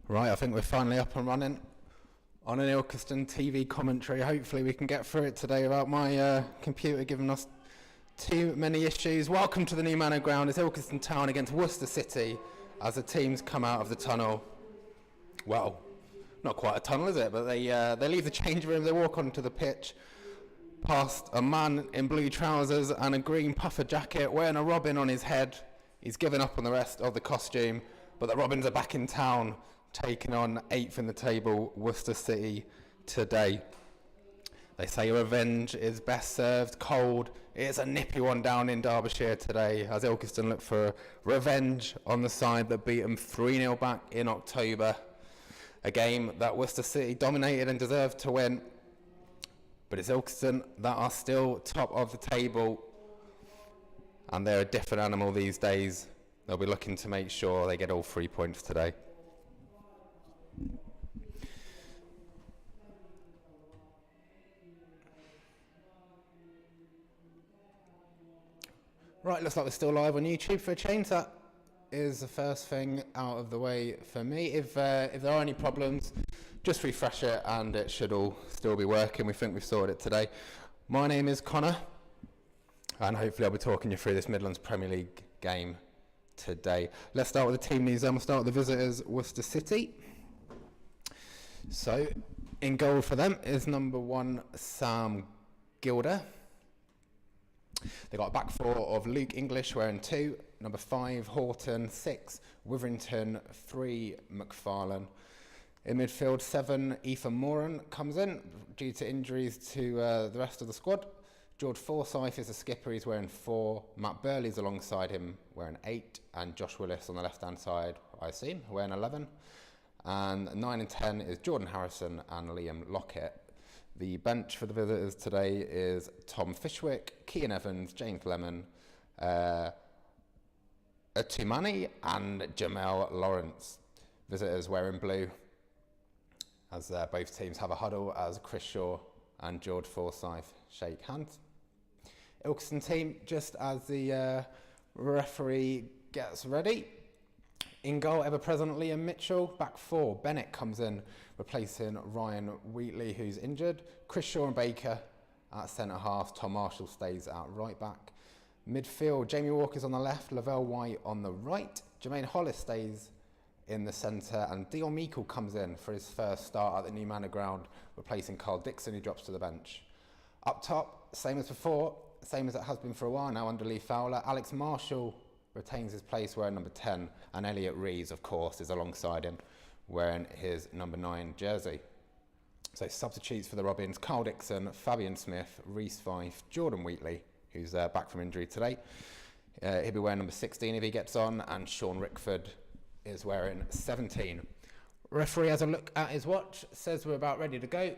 Right, I think we're finally up and running on an Ilkeston TV commentary. Hopefully we can get through it today without my computer giving us too many issues. Welcome to the new Manor ground. It's Ilkeston Town against Worcester City as the teams come out of the tunnel. Well, not quite a tunnel, is it? But they leave the change room, they walk onto the pitch past a man in blue trousers and a green puffer jacket wearing a robin on his head. He's given up on the rest of the costume, but the Robins are back in town, taking on 8th in the table, Worcester City, today. They say revenge is best served cold. It's a nippy one down in Derbyshire today, as Ilkeston look for revenge on the side that beat them 3-0 back in October. A game that Worcester City dominated and deserved to win. But it's Ilkeston that are still top of the table, and they're a different animal these days. They'll be looking to make sure they get all 3 points today. Right, looks like we're still live on YouTube for a change. That is the first thing out of the way for me. If there are any problems, just refresh it and it should all still be working. We think we've sorted it today. My name is Connor, and hopefully I'll be talking you through this Midlands Premier League game today. Let's start with the team news then. We'll start with the visitors, Worcester City. So, in goal for them is number 1, Sam Gilder. They got a back four of Luke English wearing 2, number 5 Horton, 6 Witherington, 3 McFarlane. In midfield, 7 Ethan Moran comes in due to injuries to the rest of the squad. George Forsyth is the skipper, he's wearing 4. Matt Burley's alongside him wearing 8, and Josh Willis on the left hand side, I assume, wearing 11. And 9 and 10 is Jordan Harrison and Liam Lockett. The bench for the visitors today is Tom Fishwick, Kean Evans, James Lemon, Atumani and Jamel Lawrence. Visitors wearing blue, as both teams have a huddle as Chris Shaw and George Forsyth shake hands. Ilkeston team, just as the referee gets ready. In goal, ever present Liam Mitchell. Back 4, Bennett comes in, replacing Ryan Wheatley, who's injured. Chris Shaw and Baker at centre half. Tom Marshall stays at right back. Midfield, Jamie Walker's on the left, Lavelle White on the right. Jermaine Hollis stays in the centre, and Dion Meikle comes in for his first start at the new Manor ground, replacing Carl Dixon, who drops to the bench. Up top, same as before, same as it has been for a while now under Lee Fowler. Alex Marshall retains his place wearing number 10, and Elliot Rees, of course, is alongside him wearing his number 9 jersey. So substitutes for the Robins: Carl Dixon, Fabian Smith, Reese Fife, Jordan Wheatley, who's back from injury today. He'll be wearing number 16 if he gets on, and Sean Rickford is wearing 17. Referee has a look at his watch, says we're about ready to go,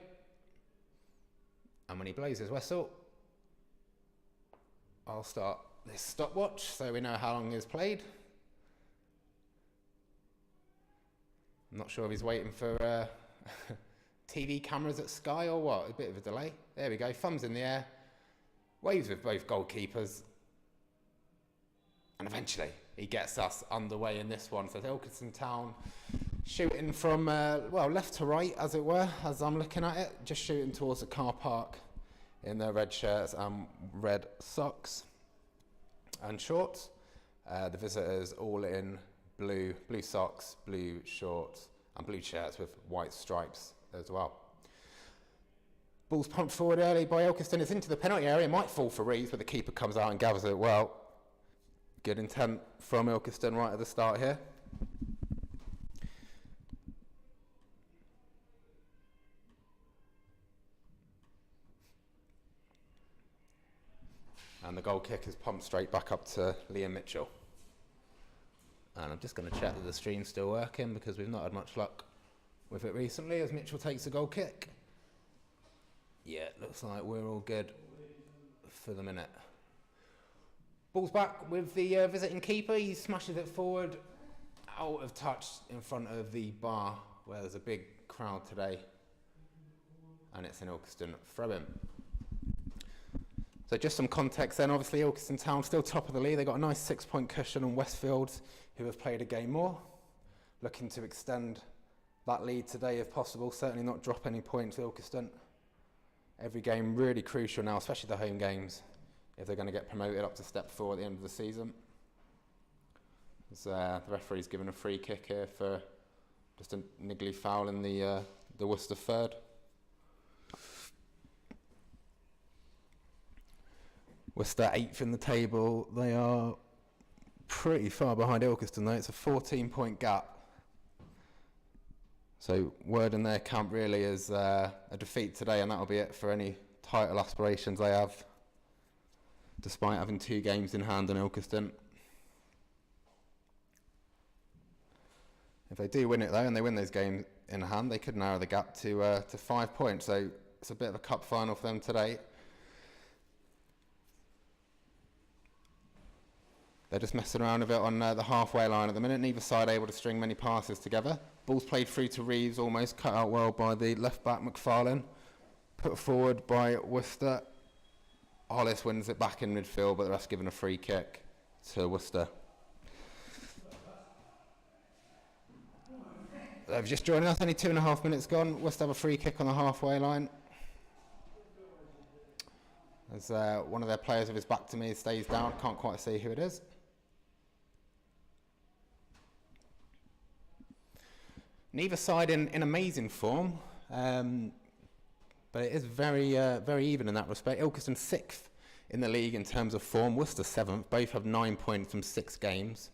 and when he blows his whistle, I'll start this stopwatch so we know how long he's played. I'm not sure if he's waiting for TV cameras at Sky or what. A bit of a delay. There we go, thumbs in the air, waves with both goalkeepers, and eventually he gets us underway in this one. So Ilkeston Town shooting from well, left to right, as it were, as I'm looking at it, just shooting towards the car park in their red shirts and red socks and shorts. The visitors all in blue socks, blue shorts and blue shirts with white stripes as well. Ball's pumped forward early by Ilkeston. It's into the penalty area. It might fall for Reeves, but the keeper comes out and gathers it well. Good intent from Ilkeston right at the start here. And the goal kick is pumped straight back up to Liam Mitchell. And I'm just going to check that the stream's still working, because we've not had much luck with it recently, as Mitchell takes the goal kick. Yeah, it looks like we're all good for the minute. Ball's back with the visiting keeper. He smashes it forward, out of touch in front of the bar, where there's a big crowd today. And it's an Ilkeston throw-in. So just some context then, obviously Ilkeston Town still top of the league. They've got a nice 6-point cushion on Westfield, who have played a game more, looking to extend that lead today if possible. Certainly not drop any points, Ilkeston. Every game really crucial now, especially the home games, if they're going to get promoted up to step 4 at the end of the season. As, the referee's given a free kick here for just a niggly foul in the Worcester third. Worcester 8th in the table. They are pretty far behind Ilkeston though. It's a 14-point gap. So word in their camp really is a defeat today, and that'll be it for any title aspirations they have, despite having 2 games in hand on Ilkeston. If they do win it though, and they win those games in hand, they could narrow the gap to 5 points. So it's a bit of a cup final for them today. They're just messing around a bit on the halfway line at the minute. Neither side able to string many passes together. Ball's played through to Reeves, almost cut out well by the left back McFarlane. Put forward by Worcester. Hollis wins it back in midfield, but the rest given a free kick to Worcester. They've just joined us, only 2.5 minutes gone. Worcester have a free kick on the halfway line. As one of their players with his back to me stays down, can't quite see who it is. Neither side in amazing form, but it is very even in that respect. Ilkeston 6th in the league in terms of form, Worcester 7th. Both have 9 points from 6 games,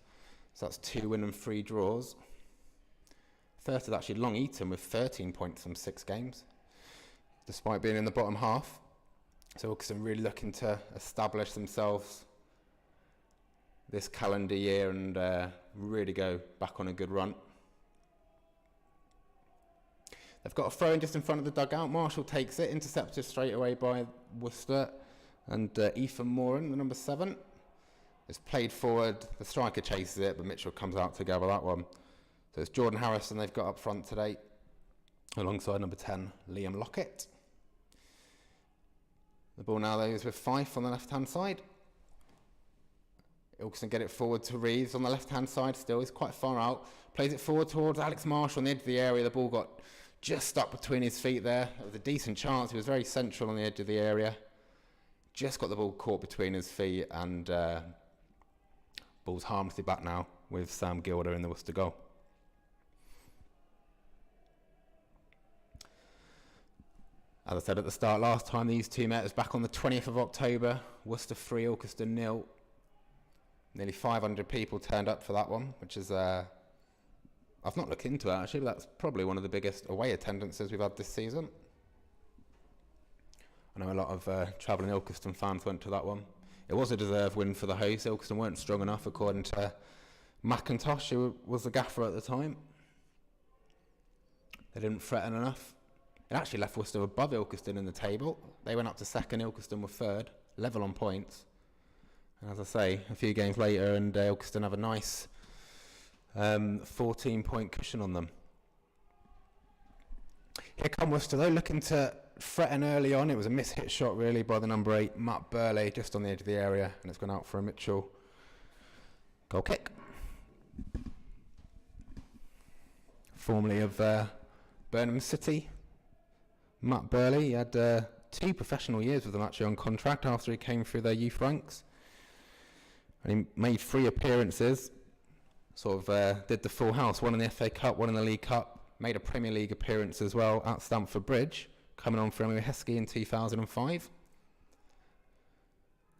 so that's 2 wins and 3 draws. First is actually Long Eaton with 13 points from 6 games, despite being in the bottom half. So Ilkeston really looking to establish themselves this calendar year and really go back on a good run. They've got a throw in just in front of the dugout. Marshall takes it, intercepted straight away by Worcester, and Ethan Moran, the number 7. It's played forward, the striker chases it, but Mitchell comes out to go with that one. So it's Jordan Harrison they've got up front today, alongside number 10, Liam Lockett. The ball now though is with Fife on the left-hand side. Ilkeston get it forward to Reeves on the left-hand side still. He's quite far out. Plays it forward towards Alex Marshall on the edge of the area. The ball got just stuck between his feet there. It was a decent chance. He was very central on the edge of the area. Just got the ball caught between his feet, and ball's harmlessly back now with Sam Gilder in the Worcester goal. As I said at the start, last time these two met was back on the 20th of October. Worcester 3, Ilkeston 0. Nearly 500 people turned up for that one, which is, I've not looked into it actually, but that's probably one of the biggest away attendances we've had this season. I know a lot of travelling Ilkeston fans went to that one. It was a deserved win for the hosts. Ilkeston weren't strong enough, according to McIntosh, who was the gaffer at the time. They didn't threaten enough. It actually left Worcester above Ilkeston in the table. They went up to 2nd, Ilkeston were 3rd, level on points. And as I say, a few games later, and Ilkeston have a nice 14-point cushion on them. Here come Worcester though, looking to threaten early on. It was a mishit shot really by the number 8, Matt Burley, just on the edge of the area, and it's gone out for a Mitchell goal kick. Formerly of Burnham City. Matt Burley, he had 2 professional years with them actually on contract after he came through their youth ranks. And he made 3 appearances, sort of did the full house, one in the FA Cup, one in the League Cup, made a Premier League appearance as well at Stamford Bridge, coming on for Emily Heskey in 2005.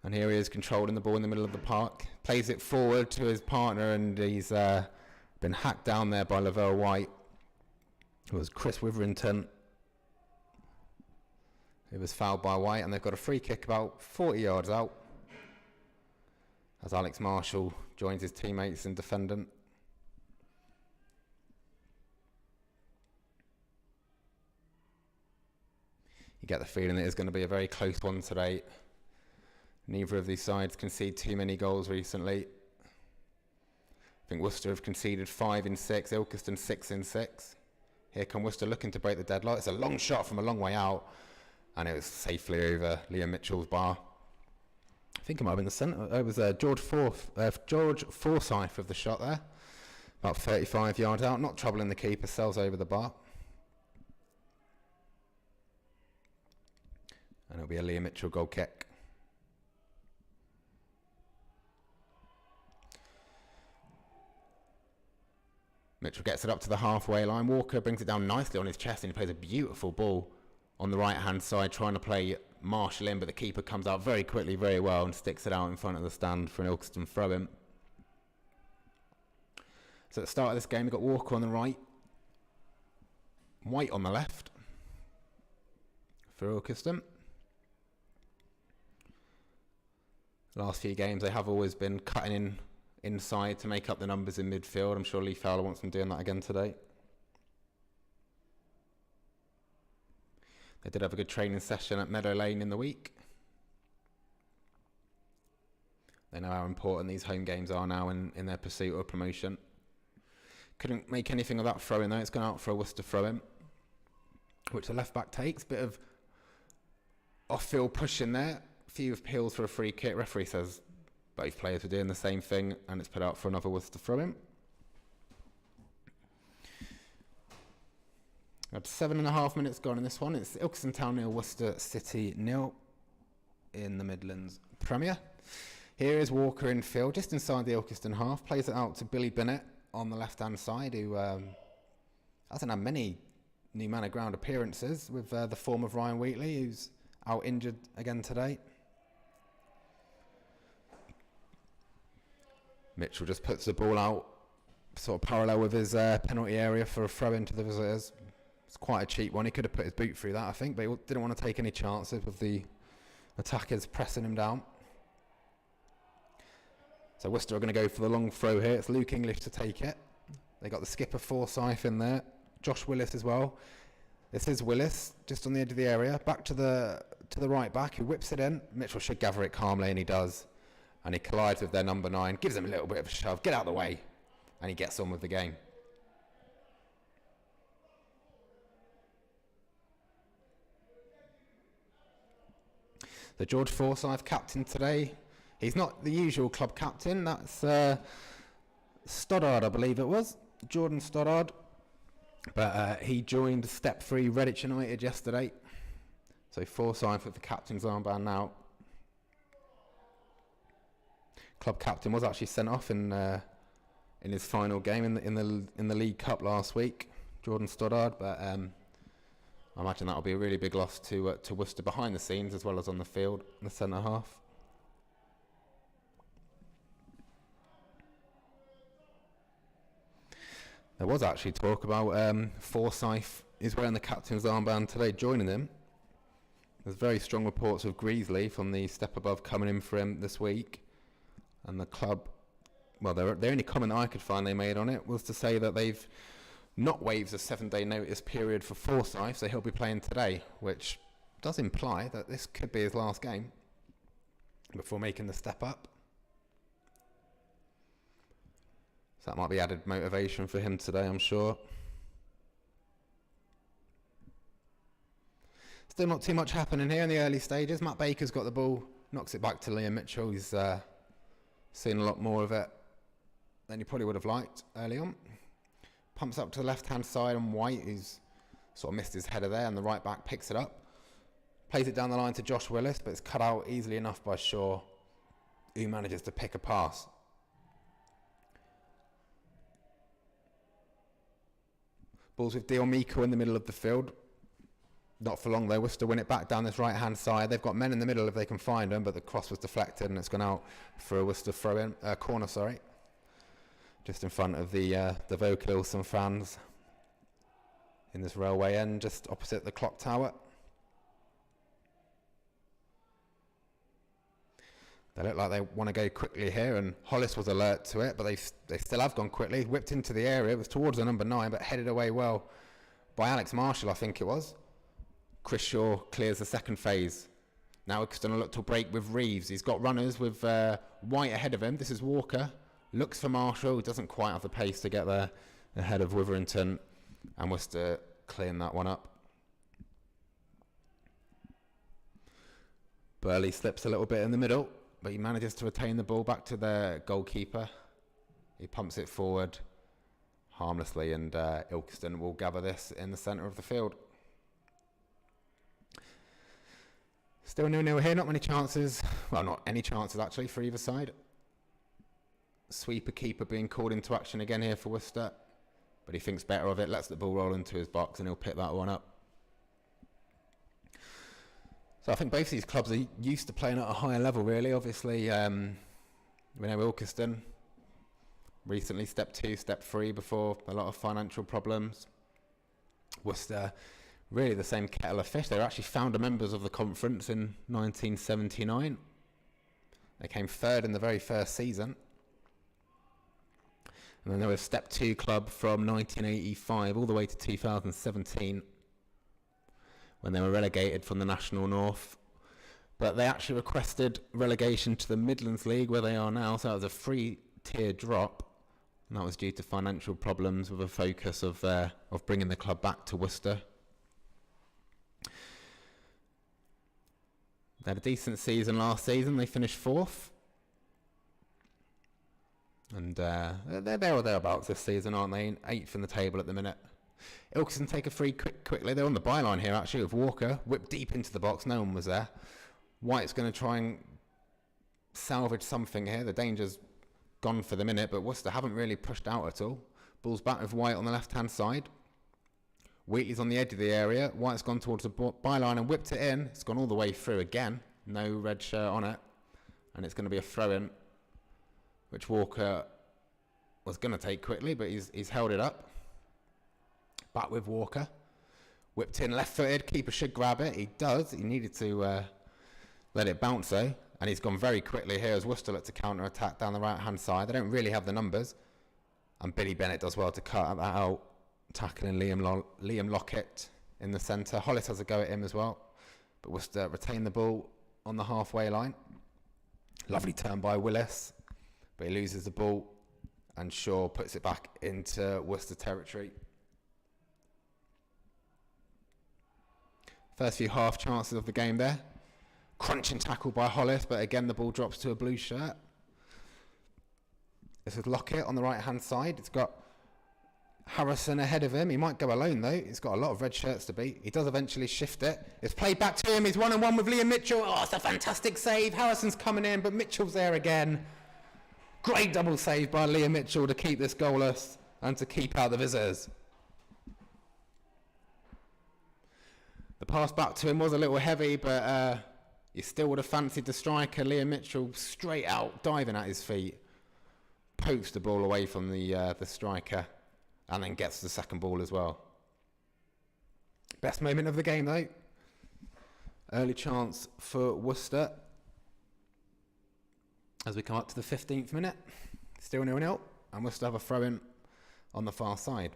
And here he is controlling the ball in the middle of the park, plays it forward to his partner, and he's been hacked down there by Lavelle White. It was Chris Witherington. It was fouled by White, and they've got a free kick about 40 yards out as Alex Marshall joins his teammates in defending. You get the feeling it is going to be a very close one today. Neither of these sides conceded too many goals recently. I think Worcester have conceded 5 in 6, Ilkeston 6 in 6. Here come Worcester looking to break the deadlock. It's a long shot from a long way out, and it was safely over Liam Mitchell's bar. I think it might have been the centre. It was George Forsyth with the shot there. About 35 yards out, not troubling the keeper, sails over the bar. And it'll be a Liam Mitchell goal kick. Mitchell gets it up to the halfway line. Walker brings it down nicely on his chest and he plays a beautiful ball on the right-hand side, trying to play Marshall in, but the keeper comes out very quickly, very well, and sticks it out in front of the stand for an Ilkeston throw-in. So at the start of this game, we've got Walker on the right, White on the left for Ilkeston. The last few games, they have always been cutting in inside to make up the numbers in midfield. I'm sure Lee Fowler wants them doing that again today. They did have a good training session at Meadow Lane in the week. They know how important these home games are now in their pursuit of promotion. Couldn't make anything of that throw-in though. It's gone out for a Worcester throw-in, which the left-back takes. Bit of off-field push in there. A few appeals for a free kick. Referee says both players were doing the same thing, and it's put out for another Worcester throw-in. Got 7.5 minutes gone in this one. It's Ilkeston Town 0, Worcester City 0 in the Midlands Premier. Here is Walker in field, just inside the Ilkeston half. Plays it out to Billy Bennett on the left-hand side, who hasn't had many new Manor ground appearances, with the form of Ryan Wheatley, who's out injured again today. Mitchell just puts the ball out, sort of parallel with his penalty area for a throw-in to the visitors. It's quite a cheap one. He could have put his boot through that, I think, but he didn't want to take any chances with the attackers pressing him down. So Worcester are going to go for the long throw here. It's Luke English to take it. They got the skipper Forsyth in there. Josh Willis as well. This is Willis, just on the edge of the area. Back to the right back, who whips it in. Mitchell should gather it calmly, and he does. And he collides with their number 9, gives him a little bit of a shove. Get out of the way. And he gets on with the game. So George Forsyth, captain today. He's not the usual club captain. That's Stoddard, I believe it was. Jordan Stoddard. But he joined Step 3 Redditch United yesterday. So Forsyth with the captain's armband now. Club captain was actually sent off in his final game in the League Cup last week, Jordan Stoddard. But I imagine that'll be a really big loss to Worcester behind the scenes as well as on the field in the centre half. There was actually talk about Forsyth is wearing the captain's armband today, joining him. There's very strong reports of Greasley from the step above coming in for him this week. And the club, well, the only comment I could find they made on it was to say that they've not waived a 7-day notice period for Forsyth, so he'll be playing today, which does imply that this could be his last game before making the step up. So that might be added motivation for him today, I'm sure. Still not too much happening here in the early stages. Matt Baker's got the ball, knocks it back to Liam Mitchell. He's seen a lot more of it than he probably would have liked early on. Pumps up to the left-hand side on White, who's sort of missed his header there, and the right back picks it up. Plays it down the line to Josh Willis, but it's cut out easily enough by Shaw, who manages to pick a pass. Ball's with Dion Miko in the middle of the field. Not for long though. Worcester win it back down this right-hand side. They've got men in the middle if they can find them, but the cross was deflected and it's gone out for a Worcester throw-in, corner, sorry. Just in front of the Vocal Ilson fans in this railway end, just opposite the clock tower. They look like they want to go quickly here, and Hollis was alert to it, but they still have gone quickly. Whipped into the area. It was towards the number 9, but headed away well by Alex Marshall, I think it was. Chris Shaw clears the second phase. Now it's going to look to break with Reeves. He's got runners with White ahead of him. This is Walker. Looks for Marshall. He doesn't quite have the pace to get there ahead of Witherington. And Worcester clearing that one up. Burley slips a little bit in the middle, but he manages to retain the ball back to the goalkeeper. He pumps it forward, harmlessly, and Ilkeston will gather this in the centre of the field. Still 0-0 here, not many chances. Well, not any chances actually for either side. Sweeper keeper being called into action again here for Worcester, but he thinks better of it, lets the ball roll into his box, and he'll pick that one up. So I think both of these clubs are used to playing at a higher level, really. Obviously, we know Ilkeston recently step 2, step 3 before a lot of financial problems. Worcester, really the same kettle of fish. They were actually founder members of the conference in 1979. They came third in the very first season. And then they were a step 2 club from 1985 all the way to 2017, when they were relegated from the National North. But they actually requested relegation to the Midlands League, where they are now, so that was a 3-tier drop, and that was due to financial problems, with a focus of bringing the club back to Worcester. They had a decent season last season. They finished 4th. And they're there or thereabouts this season, aren't they? 8th in the table at the minute. Ilkeston take a free quickly. They're on the byline here, actually, with Walker. Whipped deep into the box. No one was there. White's going to try and salvage something here. The danger's gone for the minute, but Worcester haven't really pushed out at all. Ball's back with White on the left-hand side. Wheatley's on the edge of the area. White's gone towards the byline and whipped it in. It's gone all the way through again. No red shirt on it. And it's going to be a throw-in, which Walker was going to take quickly, but he's held it up. Back with Walker. Whipped in left-footed. Keeper should grab it. He does. He needed to let it bounce, though. And he's gone very quickly here as Worcester look to counter-attack down the right-hand side. They don't really have the numbers. And Billy Bennett does well to cut that out, tackling Liam Lockett in the centre. Hollis has a go at him as well. But Worcester retain the ball on the halfway line. Lovely turn by Willis. But he loses the ball, and Shaw puts it back into Worcester territory. First few half chances of the game there. Crunching tackle by Hollis, but again the ball drops to a blue shirt. This is Lockett on the right-hand side. It's got Harrison ahead of him. He might go alone, though. He's got a lot of red shirts to beat. He does eventually shift it. It's played back to him. He's 1-on-1 with Liam Mitchell. Oh, it's a fantastic save. Harrison's coming in, but Mitchell's there again. Great double save by Liam Mitchell to keep this goalless and to keep out the visitors. The pass back to him was a little heavy, but you still would have fancied the striker. Liam Mitchell straight out, diving at his feet. Pokes the ball away from the striker, and then gets the second ball as well. Best moment of the game, though. Early chance for Worcester as we come up to the 15th minute. Still 0-0, and Worcester have a throw-in on the far side.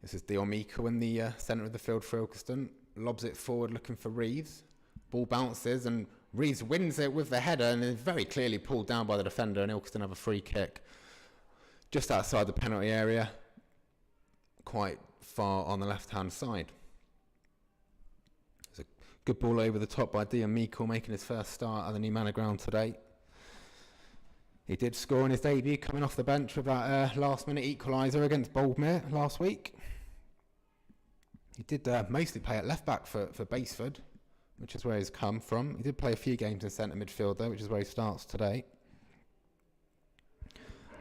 This is Dion Meikle in the centre of the field for Ilkeston. Lobs it forward looking for Reeves. Ball bounces and Reeves wins it with the header and is very clearly pulled down by the defender, and Ilkeston have a free kick just outside the penalty area, quite far on the left-hand side. There's a good ball over the top by Dion Meikle, making his first start at the new Manor ground today. He did score in his debut, coming off the bench with that last-minute equaliser against Boldmere last week. He did mostly play at left-back for Baseford, which is where he's come from. He did play a few games in centre midfield, though, which is where he starts today.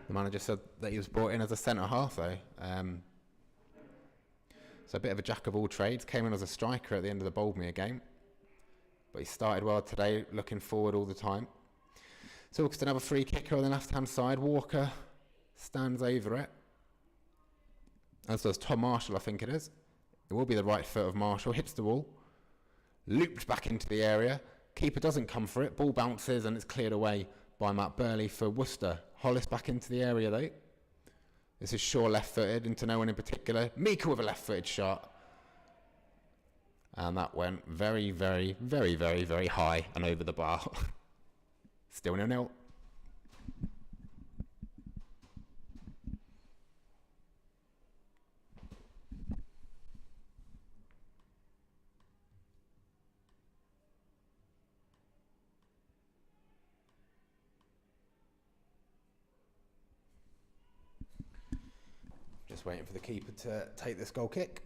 The manager said that he was brought in as a centre-half, though. So a bit of a jack of all trades. Came in as a striker at the end of the Boldmere game. But he started well today, looking forward all the time. So Ilkeston have a free kicker on the left-hand side. Walker stands over it, as does Tom Marshall, I think it is. It will be the right foot of Marshall. Hits the wall. Looped back into the area. Keeper doesn't come for it. Ball bounces and it's cleared away by Matt Burley for Worcester. Hollis back into the area, though. This is Shaw left-footed into no one in particular. Meikle with a left-footed shot. And that went very, very, very, very, very high and over the bar. Still 0-0. Just waiting for the keeper to take this goal kick.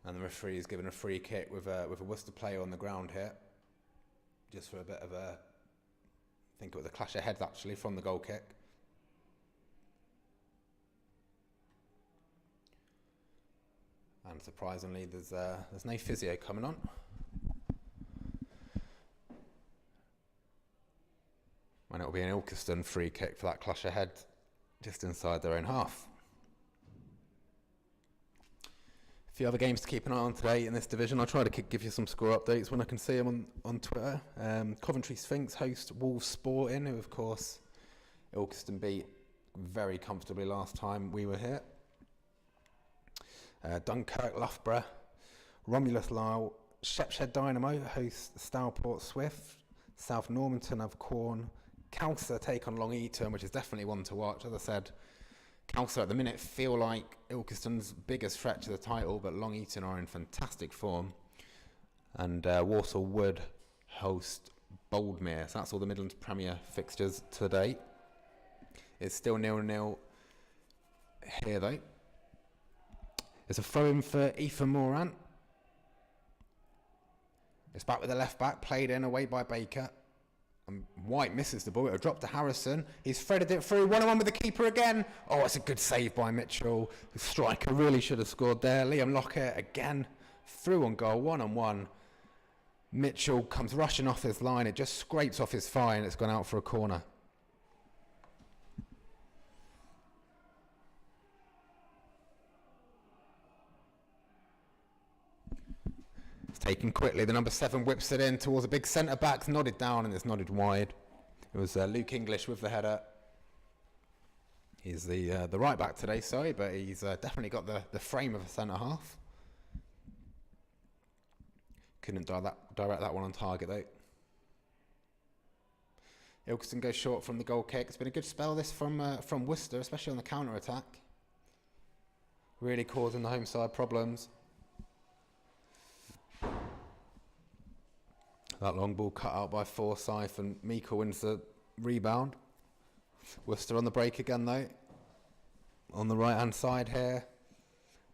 And the referee is given a free kick with a Worcester player on the ground here. Just for a bit of a, I think it was a clash of heads actually from the goal kick. And surprisingly, there's no physio coming on. And it'll be an Ilkeston free kick for that clash of heads, just inside their own half. A few other games to keep an eye on today in this division. I'll try to give you some score updates when I can see them on Twitter. Coventry Sphinx host Wolves Sporting, who of course Ilkeston beat very comfortably last time we were here. Dunkirk Loughborough, Romulus Lyle, Shepshed Dynamo host Stourport Swift, South Normanton have Quorn, Calcer take on Long Eaton, which is definitely one to watch. As I said, Calcer at the minute feel like Ilkeston's biggest threat to the title, but Long Eaton are in fantastic form. And Walsall Wood host Boldmere. So that's all the Midlands Premier fixtures today. It's still 0-0 here though. There's a throw-in for Ethan Moran. It's back with the left back, played in away by Baker. And White misses the ball. It'll drop to Harrison. He's threaded it through. 1-on-1 with the keeper again. Oh, it's a good save by Mitchell. The striker really should have scored there. Liam Lockett again through on goal. 1-on-1. Mitchell comes rushing off his line. It just scrapes off his thigh and it's gone out for a corner. Taken quickly, the number 7 whips it in towards a big centre back, nodded down and it's nodded wide. It was Luke English with the header. He's the right back today, sorry, but he's definitely got the frame of a centre half. Couldn't direct that one on target though. Ilkeston goes short from the goal kick. It's been a good spell this from Worcester, especially on the counter attack. Really causing the home side problems. That long ball cut out by Forsyth and Meikle wins the rebound. Worcester on the break again though. On the right hand side here.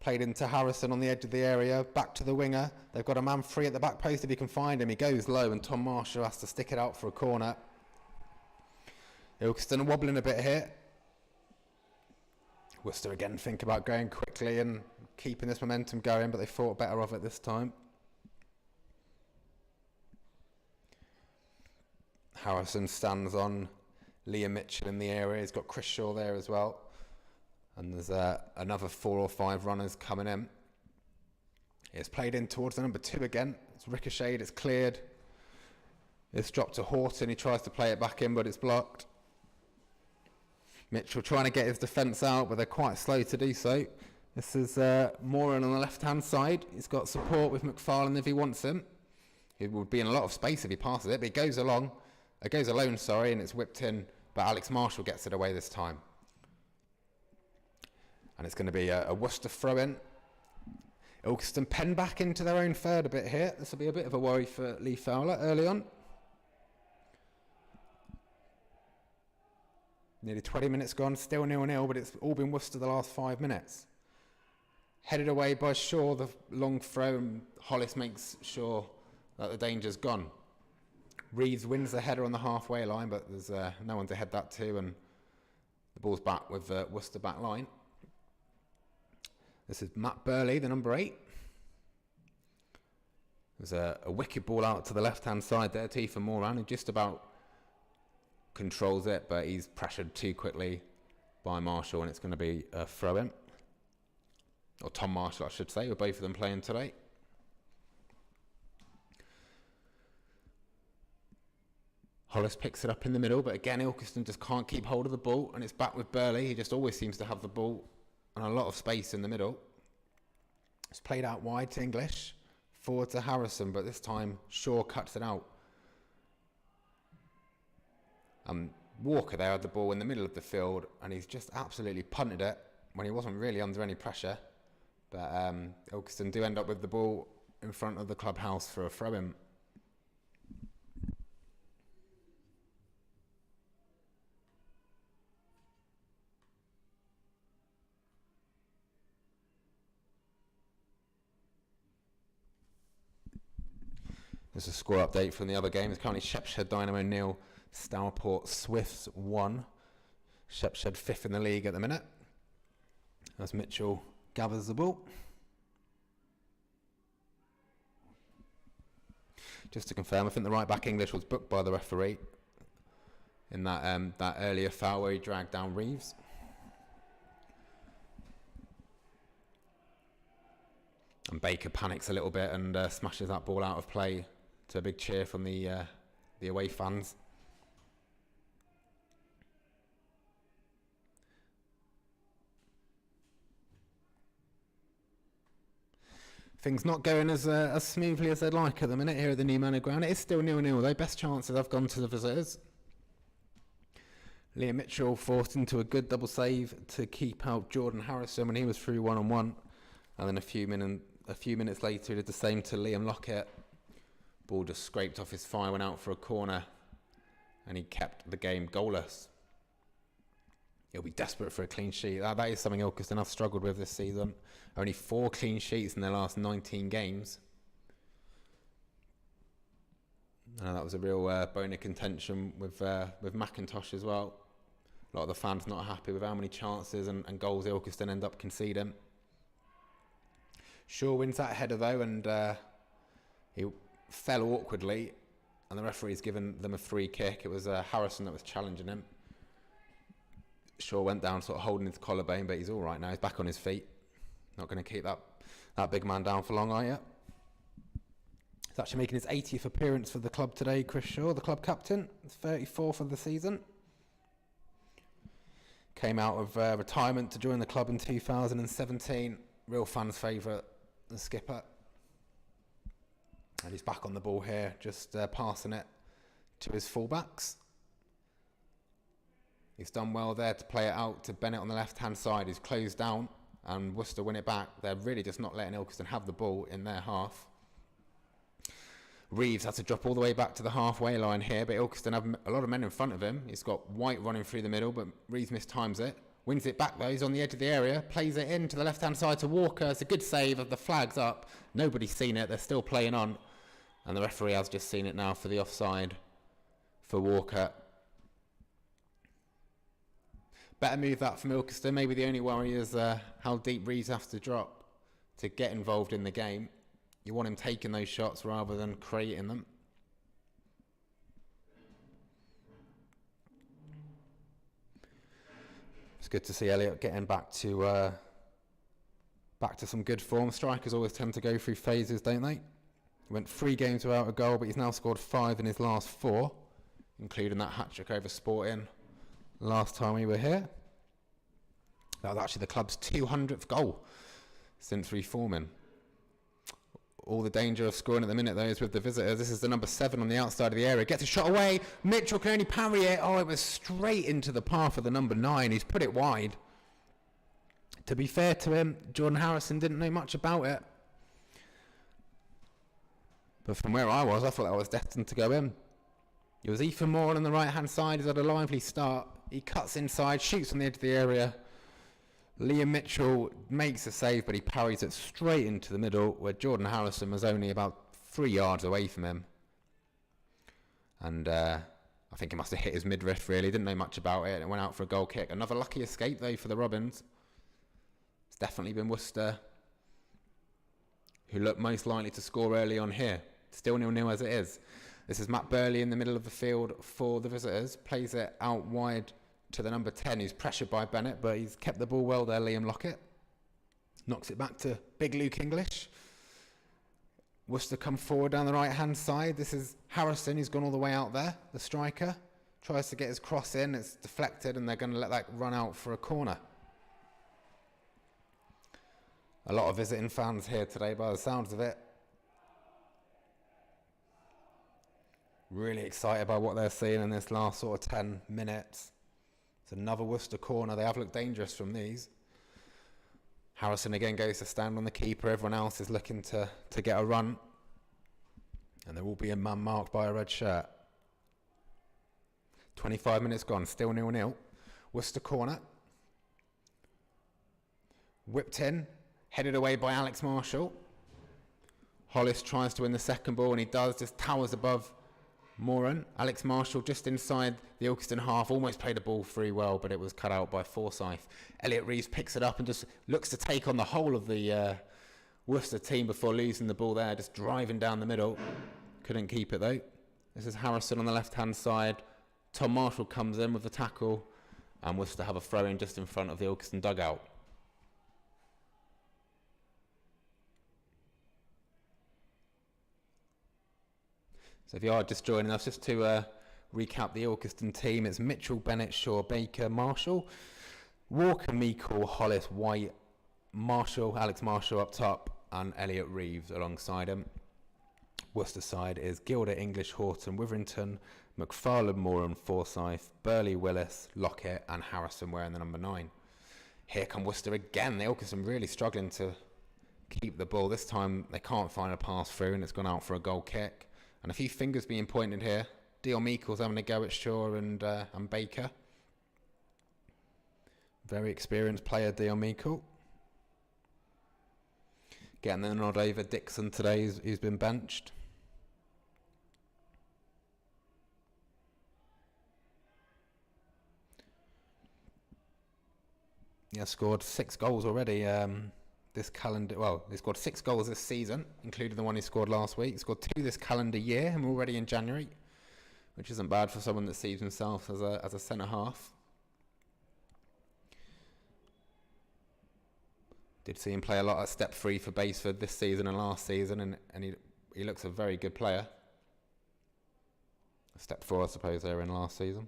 Played into Harrison on the edge of the area. Back to the winger. They've got a man free at the back post if he can find him. He goes low and Tom Marshall has to stick it out for a corner. Ilkeston wobbling a bit here. Worcester again think about going quickly and keeping this momentum going, but they thought better of it this time. Harrison stands on Liam Mitchell in the area. He's got Chris Shaw there as well. And there's another 4 or 5 runners coming in. It's played in towards the number 2 again. It's ricocheted, it's cleared. It's dropped to Horton. He tries to play it back in, but it's blocked. Mitchell trying to get his defence out, but they're quite slow to do so. This is Moran on the left-hand side. He's got support with McFarlane if he wants him. He would be in a lot of space if he passes it, but he goes alone, and it's whipped in, but Alex Marshall gets it away this time. And it's going to be a Worcester throw-in. Ilkeston pen back into their own third a bit here. This will be a bit of a worry for Lee Fowler early on. Nearly 20 minutes gone, still 0-0, but it's all been Worcester the last 5 minutes. Headed away by Shaw, the long throw, and Hollis makes sure that the danger's gone. Reeves wins the header on the halfway line, but there's no one to head that to, and the ball's back with Worcester back line. This is Matt Burley, the number 8. There's a wicked ball out to the left-hand side there to Ethan Moran, who just about controls it, but he's pressured too quickly by Marshall, and it's going to be a throw-in. Or Tom Marshall, I should say, with both of them playing today. Hollis picks it up in the middle, but again, Ilkeston just can't keep hold of the ball, and it's back with Burley. He just always seems to have the ball and a lot of space in the middle. It's played out wide to English, forward to Harrison, but this time Shaw cuts it out. Walker there had the ball in the middle of the field, and he's just absolutely punted it when he wasn't really under any pressure. But Ilkeston do end up with the ball in front of the clubhouse for a throw-in. There's a score update from the other games. Currently Shepshed Dynamo 0, Stourport Swifts 1. Shepshed 5th in the league at the minute, as Mitchell gathers the ball. Just to confirm, I think the right back English was booked by the referee in that earlier foul where he dragged down Reeves. And Baker panics a little bit and smashes that ball out of play to a big cheer from the away fans. Things not going as smoothly as they'd like at the minute here at the new Manor ground. It is still 0-0 though. Best chances have gone to the visitors. Liam Mitchell forced into a good double save to keep out Jordan Harrison when he was through 1-on-1. And then a few minutes later he did the same to Liam Lockett. Ball just scraped off his thigh, went out for a corner, and he kept the game goalless. He'll be desperate for a clean sheet. That is something Ilkeston have struggled with this season. Only 4 clean sheets in their last 19 games. That was a real bone of contention with McIntosh as well. A lot of the fans not happy with how many chances and goals Ilkeston end up conceding. Shaw wins that header though, and he fell awkwardly, and the referee's given them a free kick. It was Harrison that was challenging him. Shaw went down sort of holding his collarbone, but he's all right now. He's back on his feet. Not going to keep that big man down for long, are you? He's actually making his 80th appearance for the club today, Chris Shaw, the club captain. 34th of the season. Came out of retirement to join the club in 2017. Real fans' favourite, the skipper. And he's back on the ball here, just passing it to his fullbacks. He's done well there to play it out to Bennett on the left-hand side. He's closed down, and Worcester win it back. They're really just not letting Ilkeston have the ball in their half. Reeves had to drop all the way back to the halfway line here, but Ilkeston have a lot of men in front of him. He's got White running through the middle, but Reeves mistimes it. Wins it back though, he's on the edge of the area, plays it in to the left-hand side to Walker. It's a good save of the flag's up. Nobody's seen it, they're still playing on. And the referee has just seen it now for the offside for Walker. Better move that from Ilkeston. Maybe the only worry is how deep Reeves has to drop to get involved in the game. You want him taking those shots rather than creating them. It's good to see Elliott getting back to some good form. Strikers always tend to go through phases, don't they? He went 3 games without a goal, but he's now scored 5 in his last 4, including that hat-trick over Sporting last time we were here. That was actually the club's 200th goal since reforming. All the danger of scoring at the minute, though, is with the visitors. This is the number 7 on the outside of the area. Gets a shot away. Mitchell can only parry it. Oh, it was straight into the path of the number 9. He's put it wide. To be fair to him, Jordan Harrison didn't know much about it. But from where I was, I thought that was destined to go in. It was Ethan Moore on the right-hand side. He's had a lively start. He cuts inside, shoots on the edge of the area. Liam Mitchell makes a save, but he parries it straight into the middle, where Jordan Harrison was only about 3 yards away from him. And I think he must have hit his midriff, really. Didn't know much about it. It went out for a goal kick. Another lucky escape, though, for the Robins. It's definitely been Worcester who looked most likely to score early on here. Still 0-0 as it is. This is Matt Burley in the middle of the field for the visitors. Plays it out wide to the number 10, who's pressured by Bennett, but he's kept the ball well there, Liam Lockett. Knocks it back to big Luke English. Worcester come forward down the right-hand side. This is Harrison, who's gone all the way out there, the striker. Tries to get his cross in, it's deflected, and they're going to let that run out for a corner. A lot of visiting fans here today by the sounds of it. Really excited by what they're seeing in this last sort of 10 minutes. It's another Worcester corner. They have looked dangerous from these. Harrison again goes to stand on the keeper. Everyone else is looking to get a run. And there will be a man marked by a red shirt. 25 minutes gone, still 0-0. Worcester corner. Whipped in, headed away by Alex Marshall. Hollis tries to win the second ball, and he does, just towers above Moran. Alex Marshall just inside the Ilkeston half, almost played the ball free well, but it was cut out by Forsyth. Elliot Reeves picks it up and just looks to take on the whole of the Worcester team before losing the ball there, just driving down the middle. Couldn't keep it though. This is Harrison on the left-hand side. Tom Marshall comes in with the tackle, and Worcester have a throw-in just in front of the Ilkeston dugout. So if you are just joining us, just to recap the Ilkeston team, it's Mitchell, Bennett, Shaw, Baker, Marshall, Walker, Meikle, Hollis, White, Marshall, Alex Marshall up top, and Elliot Reeves alongside him. Worcester side is Gilder, English, Horton, Witherington, McFarland, Moore and Forsyth, Burley, Willis, Lockett and Harrison wearing the number 9. Here come Worcester again. The Ilkeston really struggling to keep the ball. This time they can't find a pass through and it's gone out for a goal kick. And a few fingers being pointed here. Dion Meikle's having a go at Shaw and Baker. Very experienced player, Dion Meikle. Getting the nod over Dixon today, who's been benched. Yeah, scored 6 goals already this calendar. Well, he scored 6 goals this season, including the one he scored last week. He scored 2 this calendar year, and we're already in January, which isn't bad for someone that sees himself as a centre half. Did see him play a lot at step 3 for Basford this season and last season, and he looks a very good player. Step 4, I suppose, they were in last season.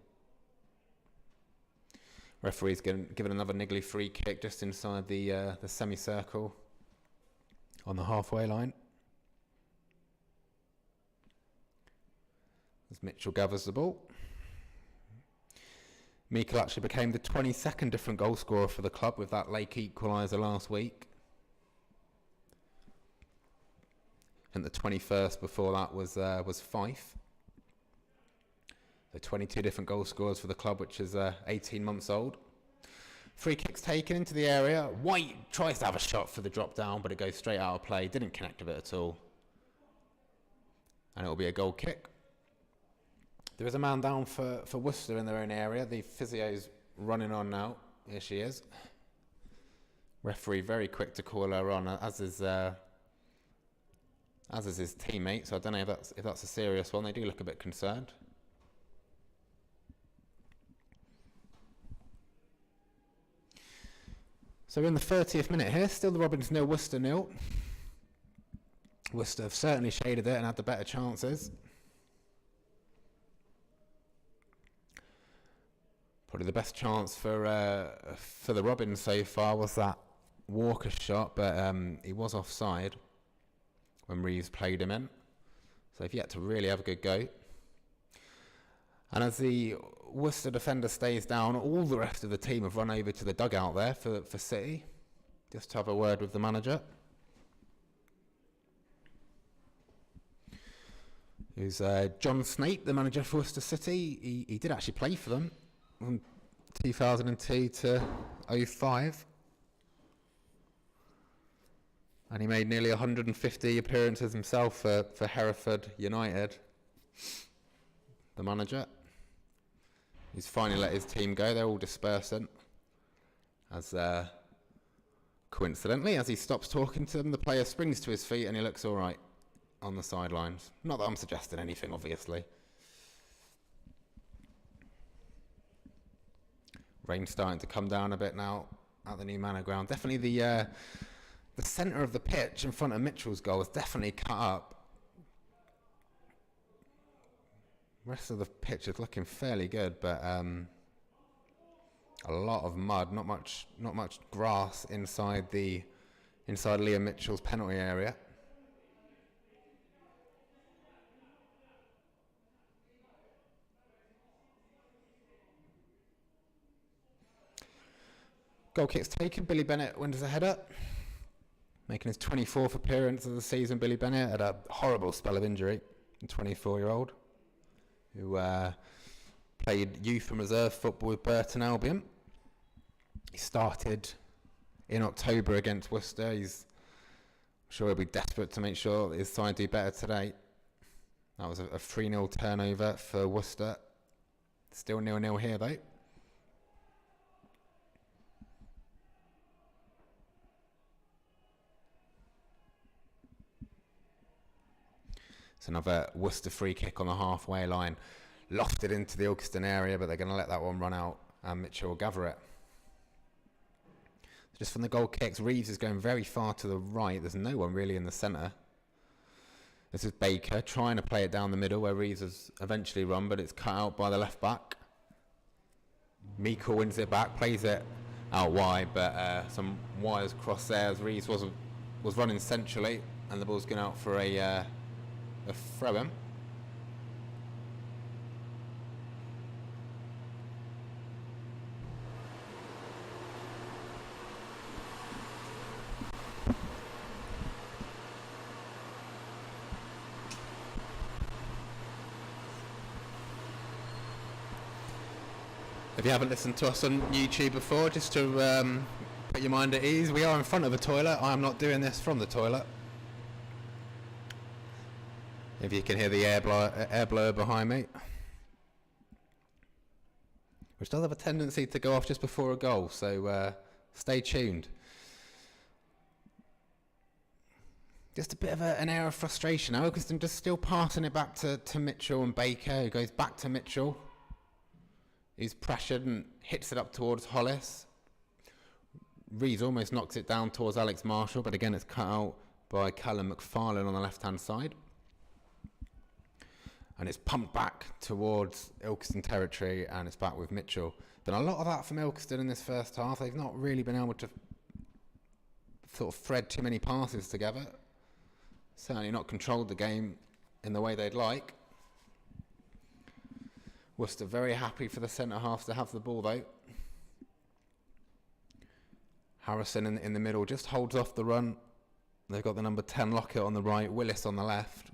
Referee's given another niggly free kick just inside the semicircle on the halfway line. As Mitchell gathers the ball. Meikle actually became the 22nd different goal scorer for the club with that Lake equaliser last week. And the 21st before that was Fife. So 22 different goal scorers for the club, which is 18 months old. Free kicks taken into the area. White tries to have a shot for the drop down, but it goes straight out of play. Didn't connect with it at all. And it will be a goal kick. There is a man down for Worcester in their own area. The physio's running on now. Here she is. Referee very quick to call her on, as is his teammate. So I don't know if that's a serious one. They do look a bit concerned. So we're in the 30th minute here. Still the Robins 0, Worcester 0. Worcester have certainly shaded it and had the better chances. Probably the best chance for the Robins so far was that Walker shot, but he was offside when Reeves played him in. So they've yet to really have a good go. And as the Worcester defender stays down, all the rest of the team have run over to the dugout there for City, just to have a word with the manager. Who's John Snape, the manager for Worcester City. He did actually play for them from 2002 to 05. And he made nearly 150 appearances himself for Hereford United, the manager. He's finally let his team go. They're all dispersing. As coincidentally, as he stops talking to them, the player springs to his feet and he looks all right on the sidelines. Not that I'm suggesting anything, obviously. Rain's starting to come down a bit now at the new Manor ground. Definitely the centre of the pitch in front of Mitchell's goal is definitely cut up. Rest of the pitch is looking fairly good, but a lot of mud, not much grass inside Liam Mitchell's penalty area. Goal kick's taken. Billy Bennett wins a header. Making his 24th appearance of the season, Billy Bennett had a horrible spell of injury. A 24-year-old who played youth and reserve football with Burton Albion. He started in October against Worcester. He's sure he'll be desperate to make sure that his side do better today. That was a 3-0 turnover for Worcester. Still 0-0 here though. It's another Worcester free kick on the halfway line. Lofted into the Ilkeston area, but they're going to let that one run out and Mitchell will gather it. Just from the goal kicks, Reeves is going very far to the right. There's no one really in the centre. This is Baker trying to play it down the middle where Reeves has eventually run, but it's cut out by the left back. Meikle wins it back, plays it out wide, but some wires crossed there as Reeves was running centrally, and the ball's going out for a throw-in. If you haven't listened to us on YouTube before, just to put your mind at ease, we are in front of a toilet. I am not doing this from the toilet. If you can hear the air blower behind me, which does have a tendency to go off just before a goal, so stay tuned. Just a bit of an air of frustration now. Ilkeston just still passing it back to Mitchell and Baker, who goes back to Mitchell. He's pressured and hits it up towards Hollis. Reeves almost knocks it down towards Alex Marshall, but again it's cut out by Callum McFarlane on the left-hand side. And it's pumped back towards Ilkeston territory, and it's back with Mitchell. Been a lot of that from Ilkeston in this first half. They've not really been able to sort of thread too many passes together. Certainly not controlled the game in the way they'd like. Worcester very happy for the centre half to have the ball though. Harrison in the middle just holds off the run. They've got the number 10 Lockett on the right, Willis on the left.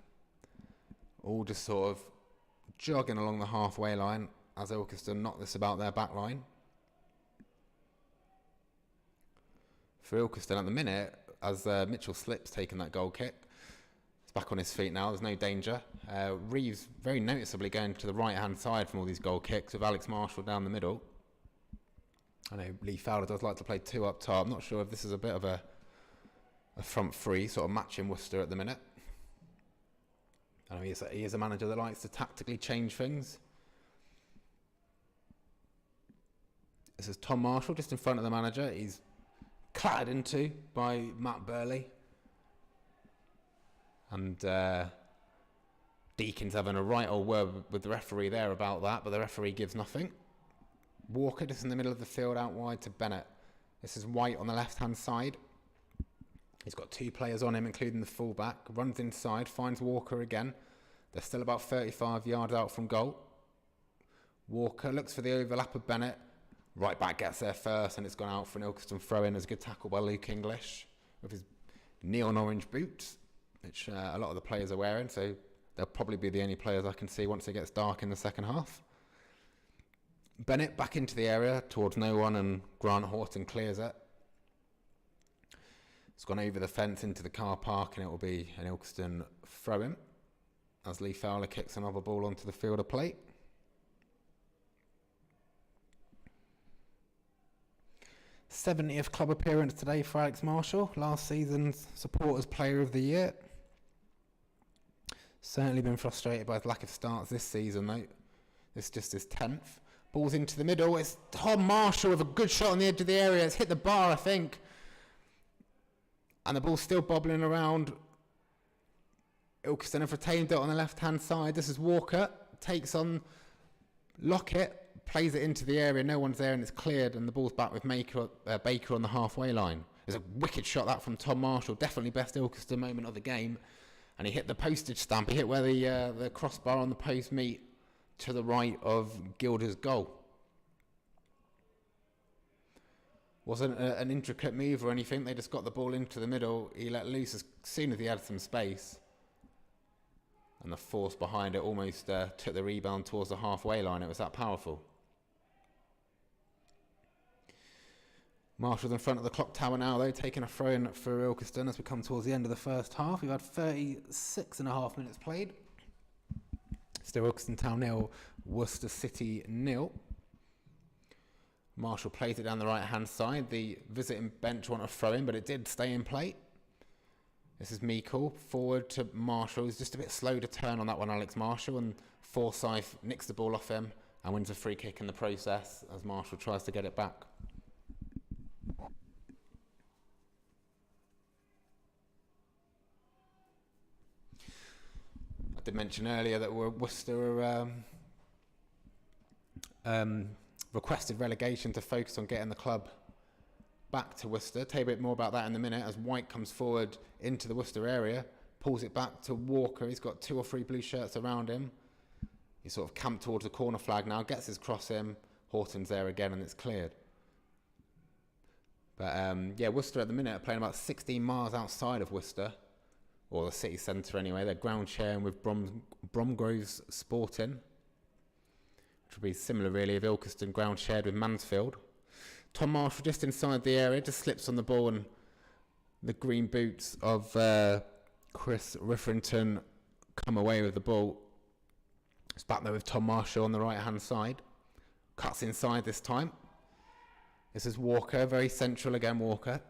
All just sort of jogging along the halfway line as Ilkeston knock this about their back line. For Ilkeston at the minute, as Mitchell slips taking that goal kick, he's back on his feet now, there's no danger. Reeves very noticeably going to the right hand side from all these goal kicks with Alex Marshall down the middle. I know Lee Fowler does like to play two up top. I'm not sure if this is a bit of a front three sort of matching Worcester at the minute. I know he is a manager that likes to tactically change things. This is Tom Marshall just in front of the manager. He's clattered into by Matt Burley. And Deacon's having a right old word with the referee there about that, but the referee gives nothing. Walker just in the middle of the field out wide to Bennett. This is White on the left-hand side. He's got two players on him, including the fullback. Runs inside, finds Walker again. They're still about 35 yards out from goal. Walker looks for the overlap of Bennett. Right back gets there first, and it's gone out for an Ilkeston throw-in as a good tackle by Luke English with his neon orange boots, which a lot of the players are wearing, so they'll probably be the only players I can see once it gets dark in the second half. Bennett back into the area towards no one, and Grant Horton clears it. It's gone over the fence into the car park, and it will be an Ilkeston throw-in as Lee Fowler kicks another ball onto the field of play. th club appearance today for Alex Marshall, last season's Supporters Player of the Year. Certainly been frustrated by his lack of starts this season though. This is just his 10th. Ball's into the middle. It's Tom Marshall with a good shot on the edge of the area. It's hit the bar, I think. And the ball's still bobbling around. Ilkeston have retained it on the left-hand side. This is Walker. Takes on Lockett. Plays it into the area. No one's there and it's cleared. And the ball's back with Baker on the halfway line. There's a wicked shot that from Tom Marshall. Definitely best Ilkeston moment of the game. And he hit the postage stamp. He hit where the crossbar on the post meet to the right of Gilder's goal. Wasn't an intricate move or anything. They just got the ball into the middle. He let loose as soon as he had some space. And the force behind it almost took the rebound towards the halfway line. It was that powerful. Marshall's in front of the clock tower now, though, taking a throw in for Ilkeston as we come towards the end of the first half. We've had 36.5 minutes played. Still Ilkeston Town 0, Worcester City 0. Marshall plays it down the right-hand side. The visiting bench want a throw in, but it did stay in play. This is Meikle, forward to Marshall. He's just a bit slow to turn on that one, Alex Marshall, and Forsyth nicks the ball off him and wins a free kick in the process as Marshall tries to get it back. I did mention earlier that Worcester requested relegation to focus on getting the club back to Worcester. Tell you a bit more about that in a minute as White comes forward into the Worcester area, pulls it back to Walker. He's got 2 or 3 blue shirts around him. He's sort of camped towards the corner flag now, gets his cross in. Horton's there again and it's cleared. But yeah, Worcester at the minute are playing about 16 miles outside of Worcester, or the city centre anyway. They're ground sharing with Bromgroves Sporting, which will be similar really if Ilkeston ground shared with Mansfield. Tom Marshall just inside the area, just slips on the ball and the green boots of Chris Riffrington come away with the ball. It's back there with Tom Marshall on the right hand side. Cuts inside this time. This is Walker, very central again, Walker.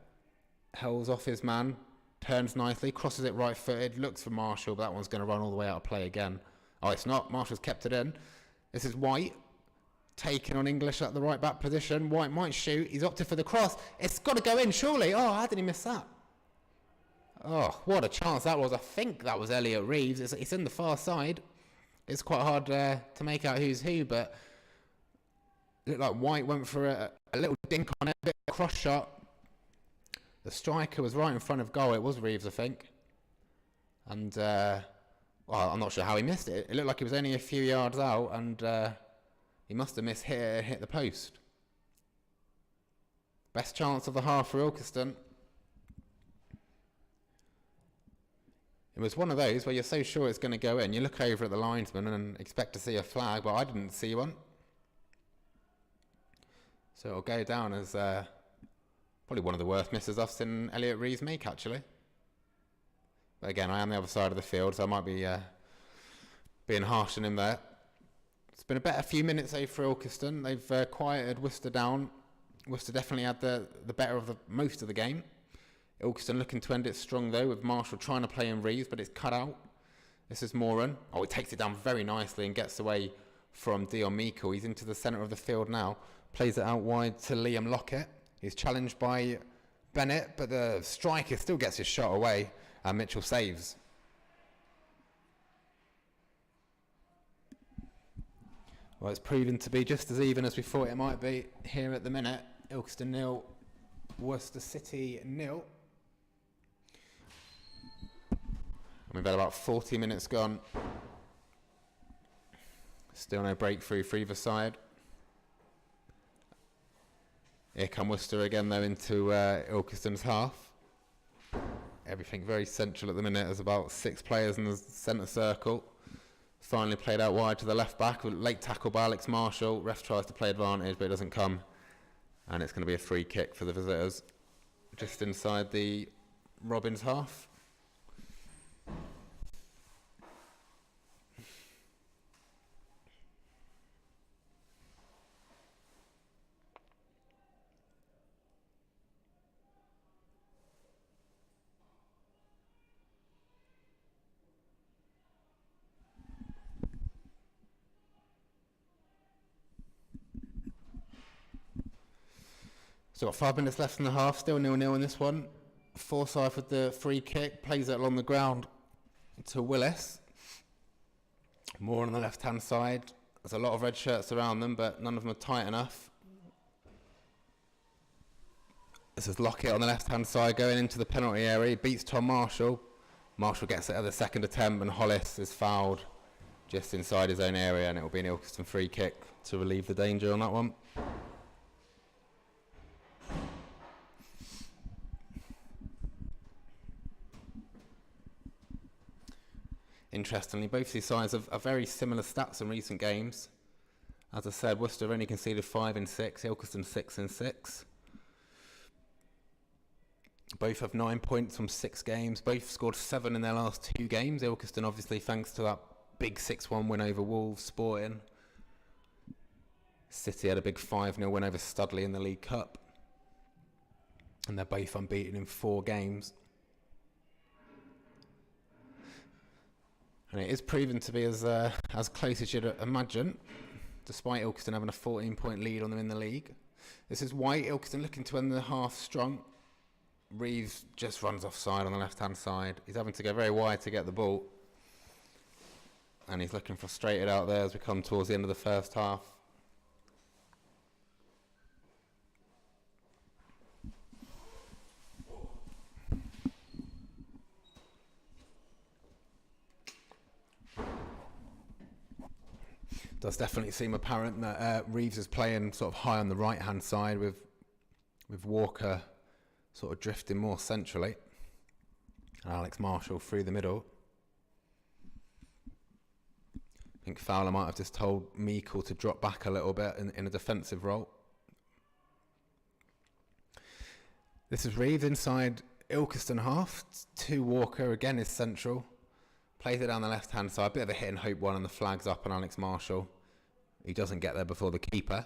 Hurls off his man, turns nicely, crosses it right footed, looks for Marshall, but that one's going to run all the way out of play again. Oh, it's not. Marshall's kept it in. This is White, taken on English at the right back position. White might shoot. He's opted for the cross. It's got to go in, surely. Oh, how did he miss that? Oh, what a chance that was. I think that was Elliot Reeves. It's in the far side. It's quite hard to make out who's who, but it looked like White went for a little dink on it, a bit of a cross shot. The striker was right in front of goal. It was Reeves, I think. And, well, I'm not sure how he missed it. It looked like he was only a few yards out, and he must have missed hit the post. Best chance of the half for Ilkeston. It was one of those where you're so sure it's going to go in. You look over at the linesman and expect to see a flag, but I didn't see one. So it'll go down as probably one of the worst misses I've seen Elliot Reeves make, actually. But again, I am the other side of the field, so I might be being harsh on him there. It's been a better few minutes for Ilkeston. They've quieted Worcester down. Worcester definitely had the better of most of the game. Ilkeston looking to end it strong, though, with Marshall trying to play in Reeves, but it's cut out. This is Moran. Oh, he takes it down very nicely and gets away from Dion Meikle. He's into the centre of the field now. Plays it out wide to Liam Lockett. He's challenged by Bennett, but the striker still gets his shot away, and Mitchell saves. Well, it's proven to be just as even as we thought it might be here at the minute. Ilkeston 0, Worcester City 0. And we've had about 40 minutes gone. Still no breakthrough for either side. Here come Worcester again, though, into Ilkeston's half. Everything very central at the minute. There's about 6 players in the centre circle. Finally played out wide to the left back. Late tackle by Alex Marshall. Ref tries to play advantage, but it doesn't come. And it's going to be a free kick for the visitors. Just inside the Robins half. So got 5 minutes left in the half, still 0-0 in this one. Forsyth with the free kick, plays it along the ground to Willis. More on the left-hand side. There's a lot of red shirts around them, but none of them are tight enough. This is Lockett on the left-hand side, going into the penalty area. He beats Tom Marshall. Marshall gets it at the second attempt, and Hollis is fouled just inside his own area, and it will be an Ilkeston free kick to relieve the danger on that one. Interestingly, both these sides are very similar stats in recent games. As I said, Worcester only conceded 5 in 6, Ilkeston 6 in 6. Both have 9 points from 6 games. Both scored 7 in their last 2 games. Ilkeston, obviously, thanks to that big 6-1 win over Wolves, Sporting. City had a big 5-0 win over Studley in the League Cup. And they're both unbeaten in 4 games. And it is proven to be as close as you'd imagine, despite Ilkeston having a 14-point lead on them in the league. This is White. Ilkeston looking to end the half strong. Reeves just runs offside on the left-hand side. He's having to go very wide to get the ball. And he's looking frustrated out there as we come towards the end of the first half. Does definitely seem apparent that Reeves is playing sort of high on the right-hand side with Walker sort of drifting more centrally. And Alex Marshall through the middle. I think Fowler might have just told Meikle to drop back a little bit in a defensive role. This is Reeves inside Ilkeston half. To Walker, again is central. Plays it down the left-hand side. Bit of a hit and hope one, and the flag's up on Alex Marshall. He doesn't get there before the keeper.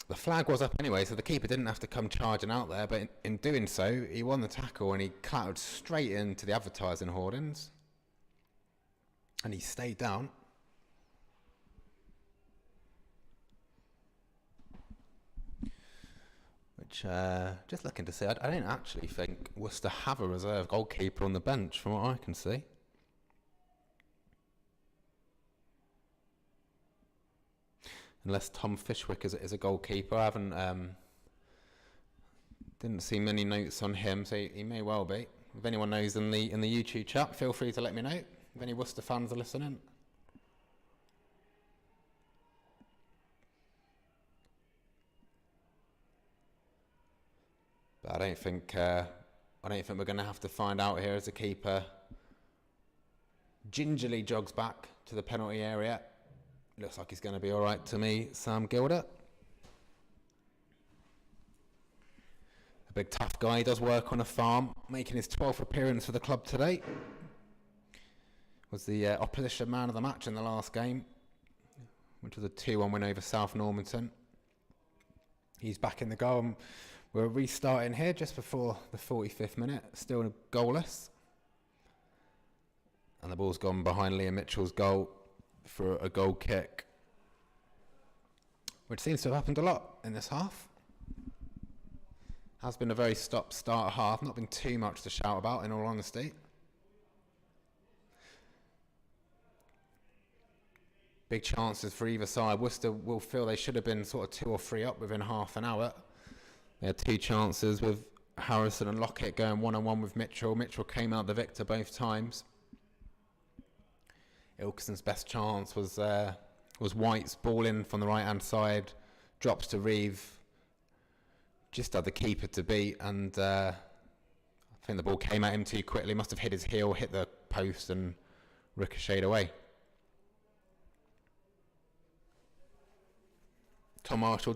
The flag was up anyway, so the keeper didn't have to come charging out there, but in doing so, he won the tackle and he clattered straight into the advertising hoardings. And he stayed down. Which, just looking to see, I don't actually think Worcester have a reserve goalkeeper on the bench, from what I can see. Unless Tom Fishwick is a goalkeeper. I haven't, didn't see many notes on him, so he may well be. If anyone knows in the YouTube chat, feel free to let me know. If any Worcester fans are listening. But I don't think we're going to have to find out here as the keeper gingerly jogs back to the penalty area. Looks like he's going to be all right to me, Sam Gilder. A big tough guy. He does work on a farm, making his 12th appearance for the club today. Was the opposition man of the match in the last game, which was a 2-1 win over South Normanton. He's back in the goal. And we're restarting here just before the 45th minute. Still goalless. And the ball's gone behind Liam Mitchell's goal for a goal kick, which seems to have happened a lot in this half. Has been a very stop-start half. Not been too much to shout about, in all honesty. Big chances for either side. Worcester will feel they should have been sort of 2 or 3 up within half an hour. They had 2 chances with Harrison and Lockett going one-on-one with Mitchell. Mitchell came out the victor both times. Ilkeston's best chance was White's ball in from the right-hand side. Drops to Reeve. Just had the keeper to beat, and I think the ball came at him too quickly. Must have hit his heel, hit the post, and ricocheted away. Tom Marshall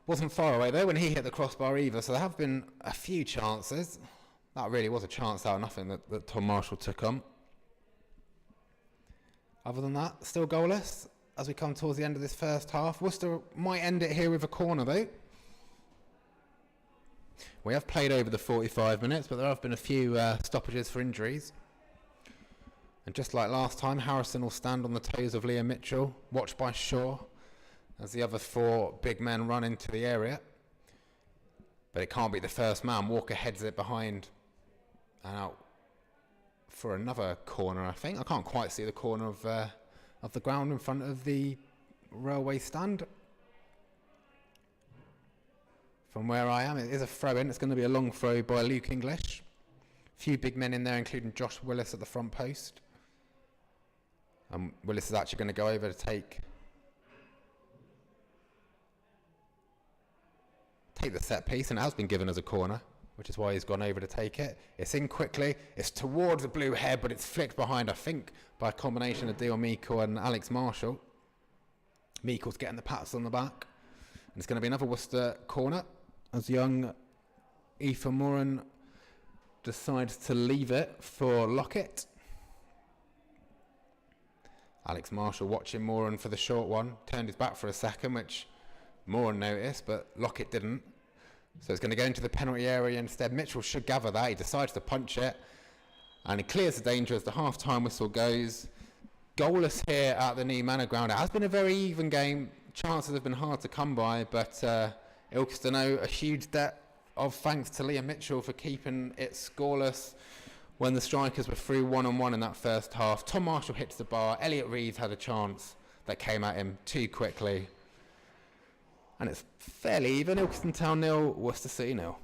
wasn't far away there when he hit the crossbar either, so there have been a few chances. That really was a chance out of nothing that Tom Marshall took on. Other than that, still goalless as we come towards the end of this first half. Worcester might end it here with a corner though. We have played over the 45 minutes, but there have been a few stoppages for injuries. And just like last time, Harrison will stand on the toes of Liam Mitchell, watched by Shaw, as the other 4 big men run into the area. But it can't be the first man. Walker heads it behind and out for another corner, I think. I can't quite see the corner of the ground in front of the railway stand. From where I am, it is a throw-in. It's going to be a long throw by Luke English. A few big men in there, including Josh Willis at the front post. Willis is actually going to go over to take the set piece, and it has been given as a corner. which is why he's gone over to take it. It's in quickly. It's towards the blue head, but it's flicked behind, I think, by a combination of Dion Meikle and Alex Marshall. Meikle's getting the pats on the back. And it's going to be another Worcester corner as young Ethan Moran decides to leave it for Lockett. Alex Marshall watching Moran for the short one. Turned his back for a second, which Moran noticed, but Lockett didn't. So it's going to go into the penalty area instead. Mitchell should gather that. He decides to punch it. And he clears the danger as the half-time whistle goes. Goalless here at the new Manor ground. It has been a very even game. Chances have been hard to come by, but Ilkeston owe a huge debt of thanks to Liam Mitchell for keeping it scoreless when the strikers were through one-on-one in that first half. Tom Marshall hits the bar. Elliot Reeves had a chance that came at him too quickly. And it's fairly even. Ilkeston Town 0, Worcester City 0.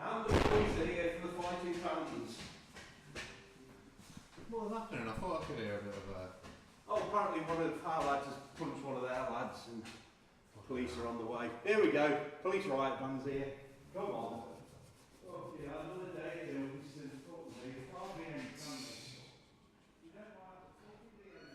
And the police are here for the fighting fountains. What was happening? I thought I could hear a bit of a... Oh, apparently one of our lads has punched one of their lads and police are on the way. Here we go, police riot van's here. Come on. Oh, yeah, another day in Ilkeston. There can't be any cameras. You don't like the fucking deal.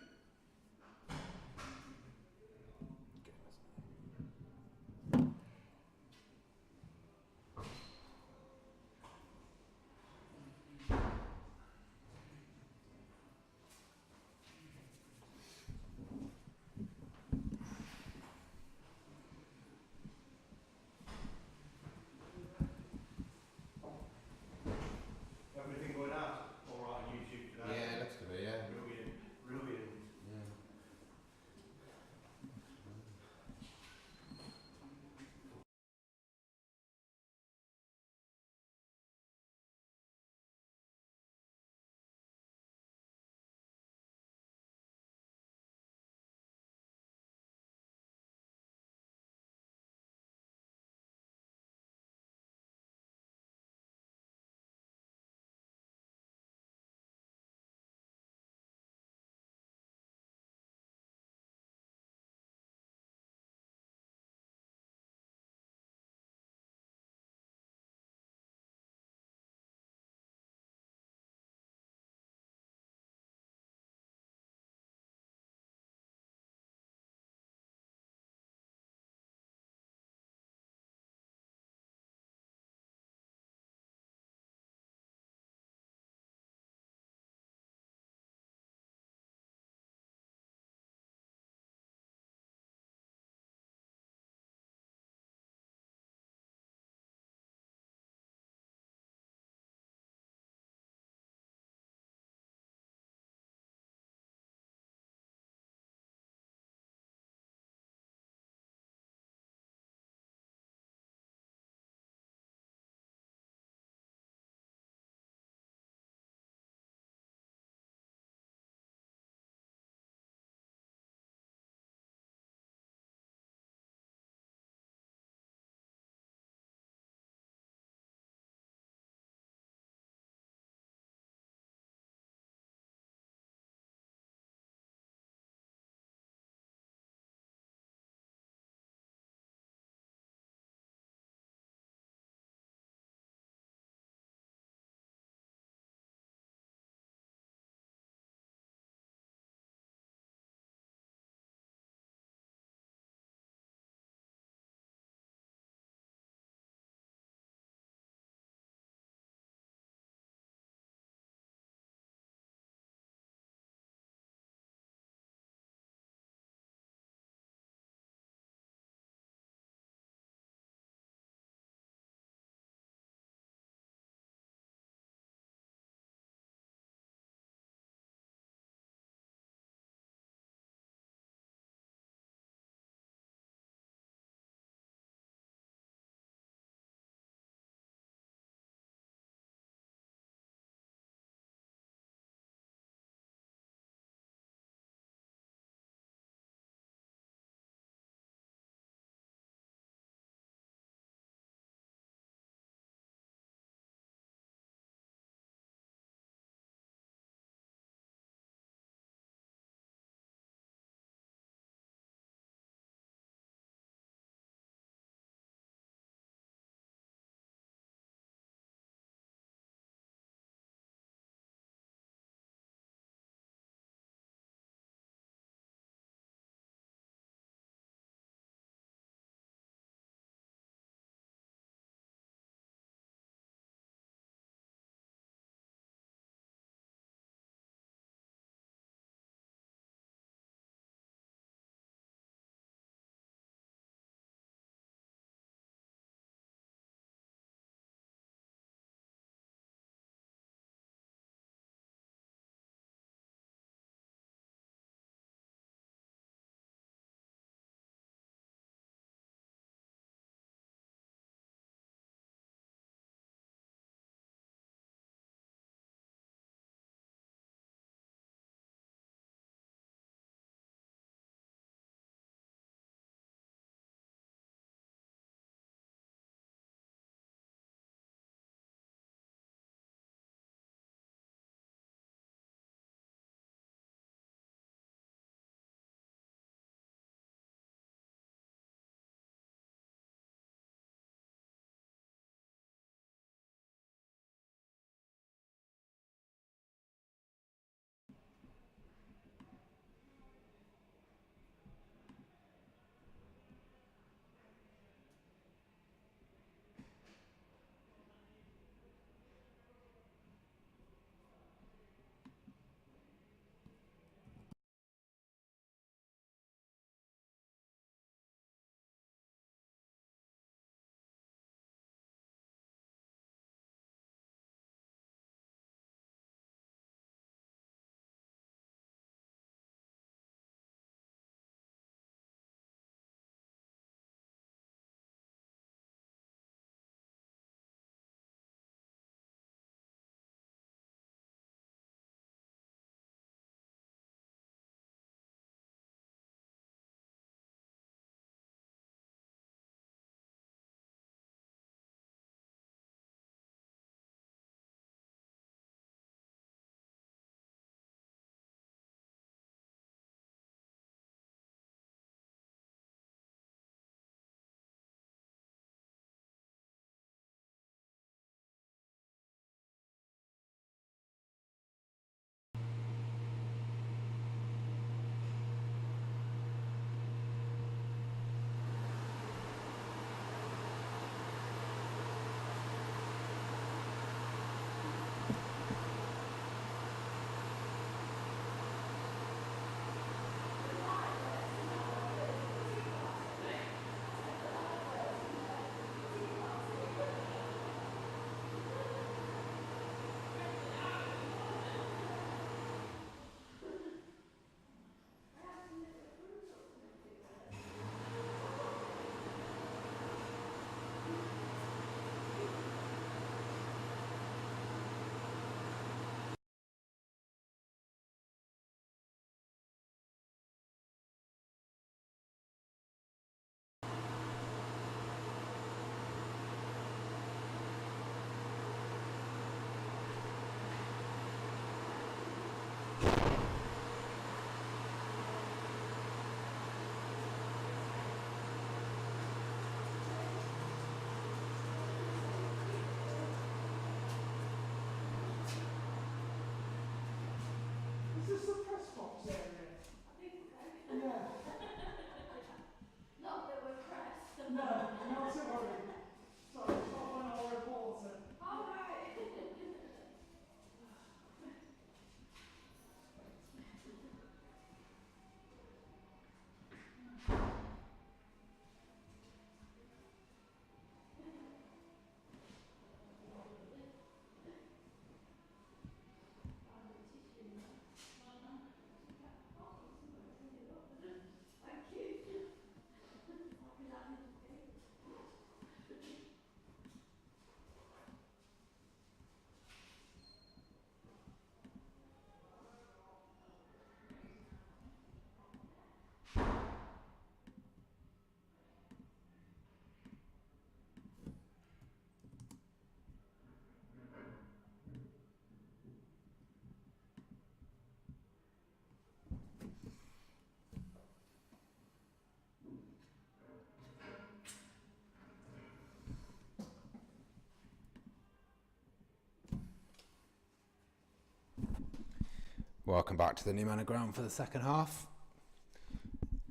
Welcome back to the new Manor ground for the second half.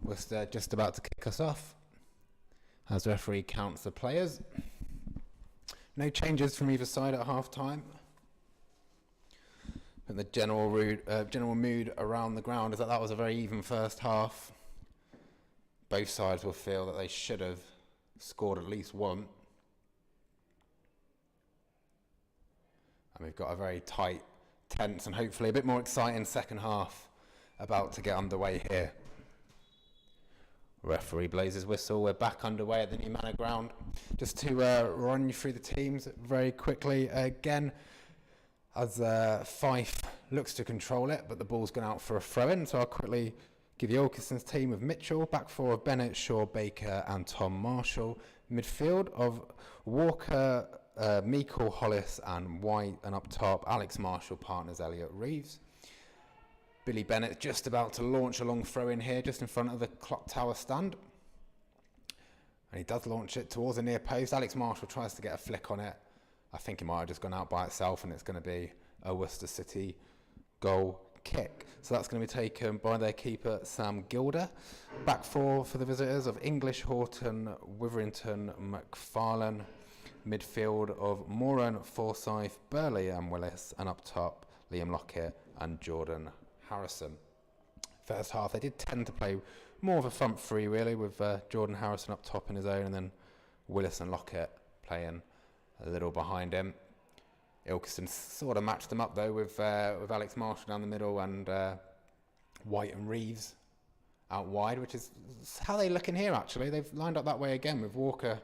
Worcester just about to kick us off as the referee counts the players. No changes from either side at half time. But the general mood around the ground is that was a very even first half. Both sides will feel that they should have scored at least one. And we've got a very tight, tense and hopefully a bit more exciting second half about to get underway here. Referee blows his whistle. We're back underway at the new Manor ground. Just to run you through the teams very quickly again, as Fife looks to control it, but the ball's gone out for a throw-in. So I'll quickly give you Ilkeston's team of Mitchell, back four of Bennett, Shaw, Baker and Tom Marshall. Midfield of Walker, Meikle, Hollis and White, and up top Alex Marshall, partners Elliot Reeves. Billy Bennett just about to launch a long throw in here just in front of the clock tower stand, and he does launch it towards the near post. Alex Marshall tries to get a flick on it. I think it might have just gone out by itself, and it's going to be a Worcester City goal kick. So that's going to be taken by their keeper Sam Gilder. Back four for the visitors of English, Horton, Witherington, McFarlane. Midfield of Moran, Forsyth, Burley and Willis, and up top Liam Lockett and Jordan Harrison. First half they did tend to play more of a front three really, with Jordan Harrison up top in his own, and then Willis and Lockett playing a little behind him. Ilkeston sort of matched them up though with Alex Marshall down the middle and White and Reeves out wide, which is how they look in here actually. They've lined up that way again with Walker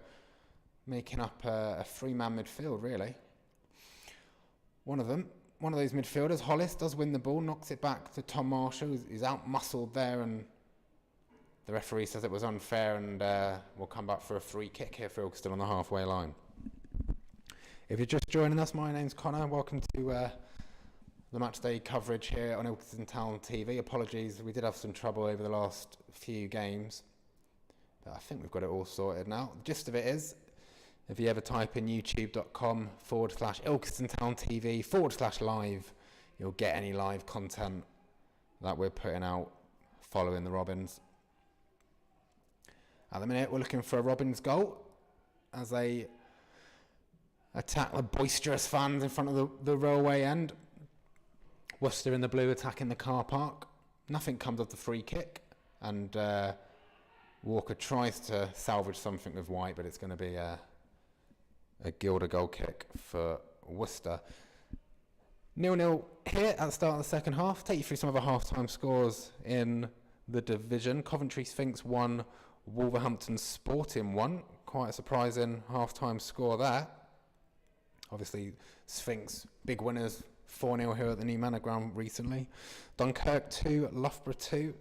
making up a three-man midfield really. One of those midfielders, Hollis, does win the ball, knocks it back to Tom Marshall, who's out-muscled there, and the referee says it was unfair, and we'll come back for a free kick here for Ilkeston on the halfway line. If you're just joining us, my name's Connor. Welcome to the matchday coverage here on Ilkeston Town TV. Apologies, we did have some trouble over the last few games, but I think we've got it all sorted now. The gist of it is, if you ever type in youtube.com/Ilkeston Town TV /live, you'll get any live content that we're putting out following the Robins. At the minute, we're looking for a Robins goal as they attack the boisterous fans in front of the railway end. Worcester in the blue attacking the car park. Nothing comes of the free kick, and Walker tries to salvage something with White, but it's going to be a Gilder goal kick for Worcester. 0-0 here at the start of the second half. Take you through some of the half-time scores in the division. Coventry Sphinx 1, Wolverhampton Sporting 1. Quite a surprising half-time score there. Obviously, Sphinx, big winners, 4-0 here at the new Manor ground recently. Dunkirk 2, Loughborough 2.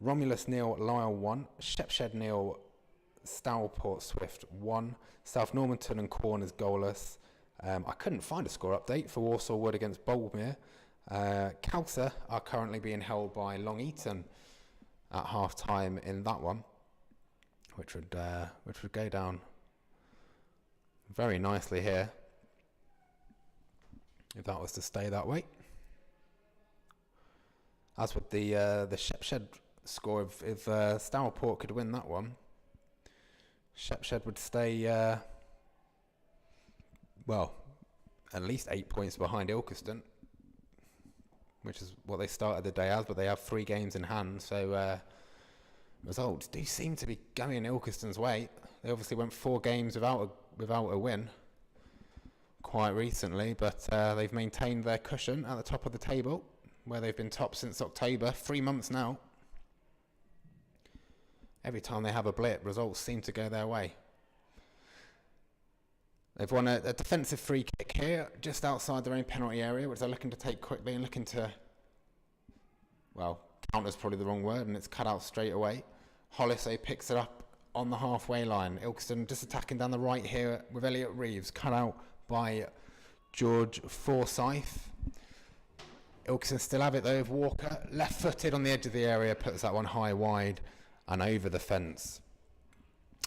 Romulus 0, Lisle 1. Shepshed 0, Stourport Swift 1. South Normanton and Quorn is goalless. I couldn't find a score update for Walsall Wood against Boldmere. Calcer are currently being held by Long Eaton at half time in that one, which would go down very nicely here if that was to stay that way. As with the Shepshed score, if Stourport could win that one, Shepshed would stay, at least 8 points behind Ilkeston, which is what they started the day as, but they have 3 games in hand, so results do seem to be going Ilkeston's way. They obviously went 4 games without a win quite recently, but they've maintained their cushion at the top of the table, where they've been top since October, 3 months now. Every time they have a blip, results seem to go their way. They've won a defensive free kick here, just outside their own penalty area, which they're looking to take quickly and looking to, counter's probably the wrong word, and it's cut out straight away. Hollis picks it up on the halfway line. Ilkeston just attacking down the right here with Elliot Reeves, cut out by George Forsyth. Ilkeston still have it though with Walker, left-footed on the edge of the area, puts that one high wide and over the fence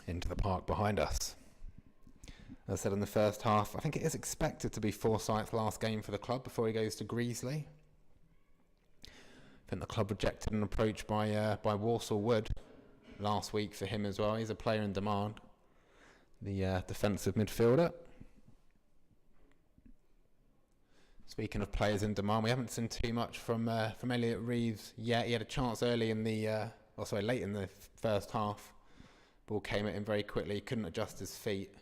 into the park behind us. As I said in the first half, I think it is expected to be Forsyth's last game for the club before he goes to Greasley. think the club rejected an approach by Walsall Wood last week for him as well. He's a player in demand, the defensive midfielder. Speaking of players in demand, we haven't seen too much from Elliot Reeves yet. He had a chance early in late in the first half. Ball came at him very quickly. He couldn't adjust his feet,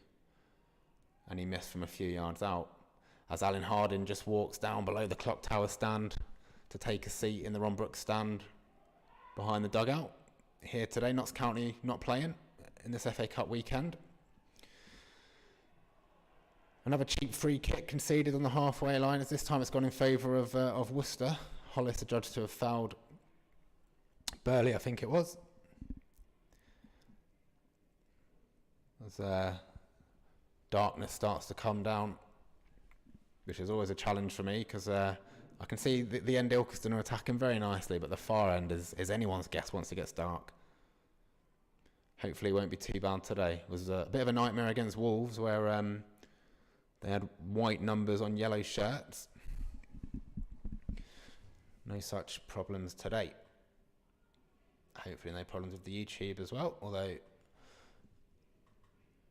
and he missed from a few yards out. As Alan Harding just walks down below the clock tower stand to take a seat in the Ron Brooks stand behind the dugout. Here today, Notts County not playing in this FA Cup weekend. Another cheap free kick conceded on the halfway line, as this time it's gone in favour of Worcester. Hollis adjudged to have fouled Burley, I think it was. As darkness starts to come down, which is always a challenge for me, because I can see the end Ilkeston are attacking very nicely, but the far end is anyone's guess once it gets dark. Hopefully it won't be too bad today. It was a bit of a nightmare against Wolves, where they had white numbers on yellow shirts. No such problems today. Hopefully no problems with the YouTube as well, although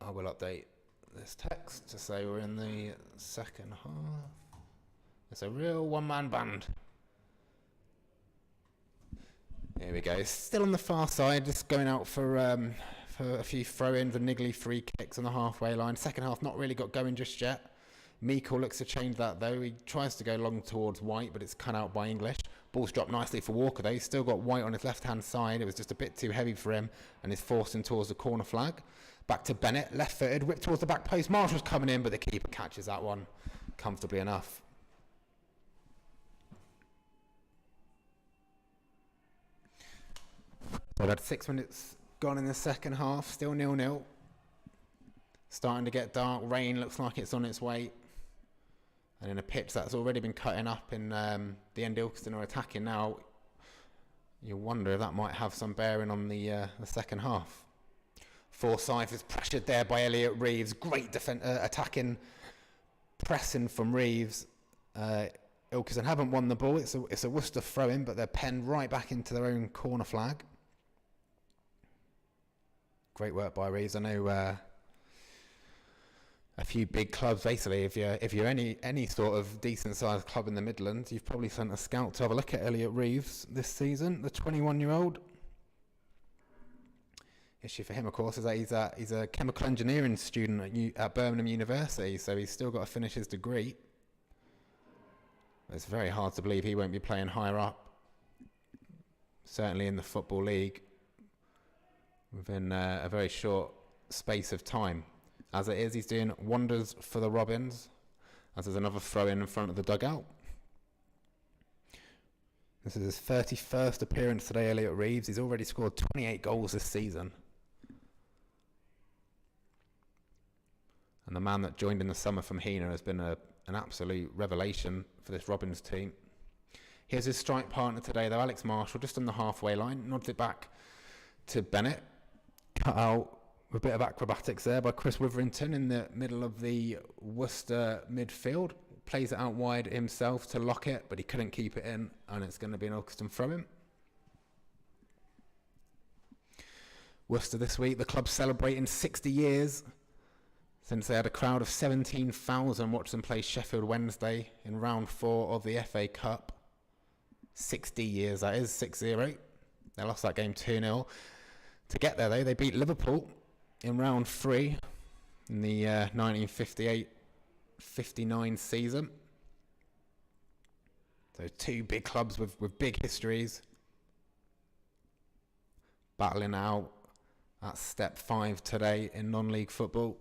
I will update this text to say we're in the second half. It's a real one-man band. Here we go. Still on the far side, just going out for a few throw-ins and niggly free kicks on the halfway line. Second half not really got going just yet. Meikle looks to change that though. He tries to go long towards White, but it's cut out by English. Ball's dropped nicely for Walker though. He's still got White on his left-hand side. It was just a bit too heavy for him, and he's forced him towards the corner flag. Back to Bennett, left-footed, whipped towards the back post. Marshall's coming in, but the keeper catches that one comfortably enough. So we've had 6 minutes gone in the second half, still 0-0. Starting to get dark, rain looks like it's on its way. And in a pitch that's already been cutting up in the end Ilkeston are attacking now, you wonder if that might have some bearing on the second half. Forsyth is pressured there by Elliot Reeves. Great attacking pressing from Reeves. Ilkeston haven't won the ball. It's a Worcester throw-in, but they're penned right back into their own corner flag. Great work by Reeves. I know a few big clubs, basically, if you're any sort of decent-sized club in the Midlands, you've probably sent a scout to have a look at Elliot Reeves this season, the 21-year-old. Issue for him, of course, is that he's a chemical engineering student at Birmingham University, so he's still got to finish his degree. It's very hard to believe he won't be playing higher up, certainly in the Football League, within a very short space of time. As it is, he's doing wonders for the Robins, as there's another throw-in front of the dugout. This is his 31st appearance today, Elliot Reeves. He's already scored 28 goals this season. And the man that joined in the summer from Hena has been an absolute revelation for this Robins team. Here's his strike partner today, though, Alex Marshall, just on the halfway line. Nods it back to Bennett. Cut out a bit of acrobatics there by Chris Witherington in the middle of the Worcester midfield. Plays it out wide himself to Lockett, but he couldn't keep it in, and it's going to be an Ilkeston throw-in. Worcester this week, the club celebrating 60 years since they had a crowd of 17,000 watch them play Sheffield Wednesday in round 4 of the FA Cup. 60 years, that is, 6-0. They lost that game 2-0. To get there, though, they beat Liverpool in round 3 in the 1958-59 season. So two big clubs with big histories battling out at step 5 today in non-league football.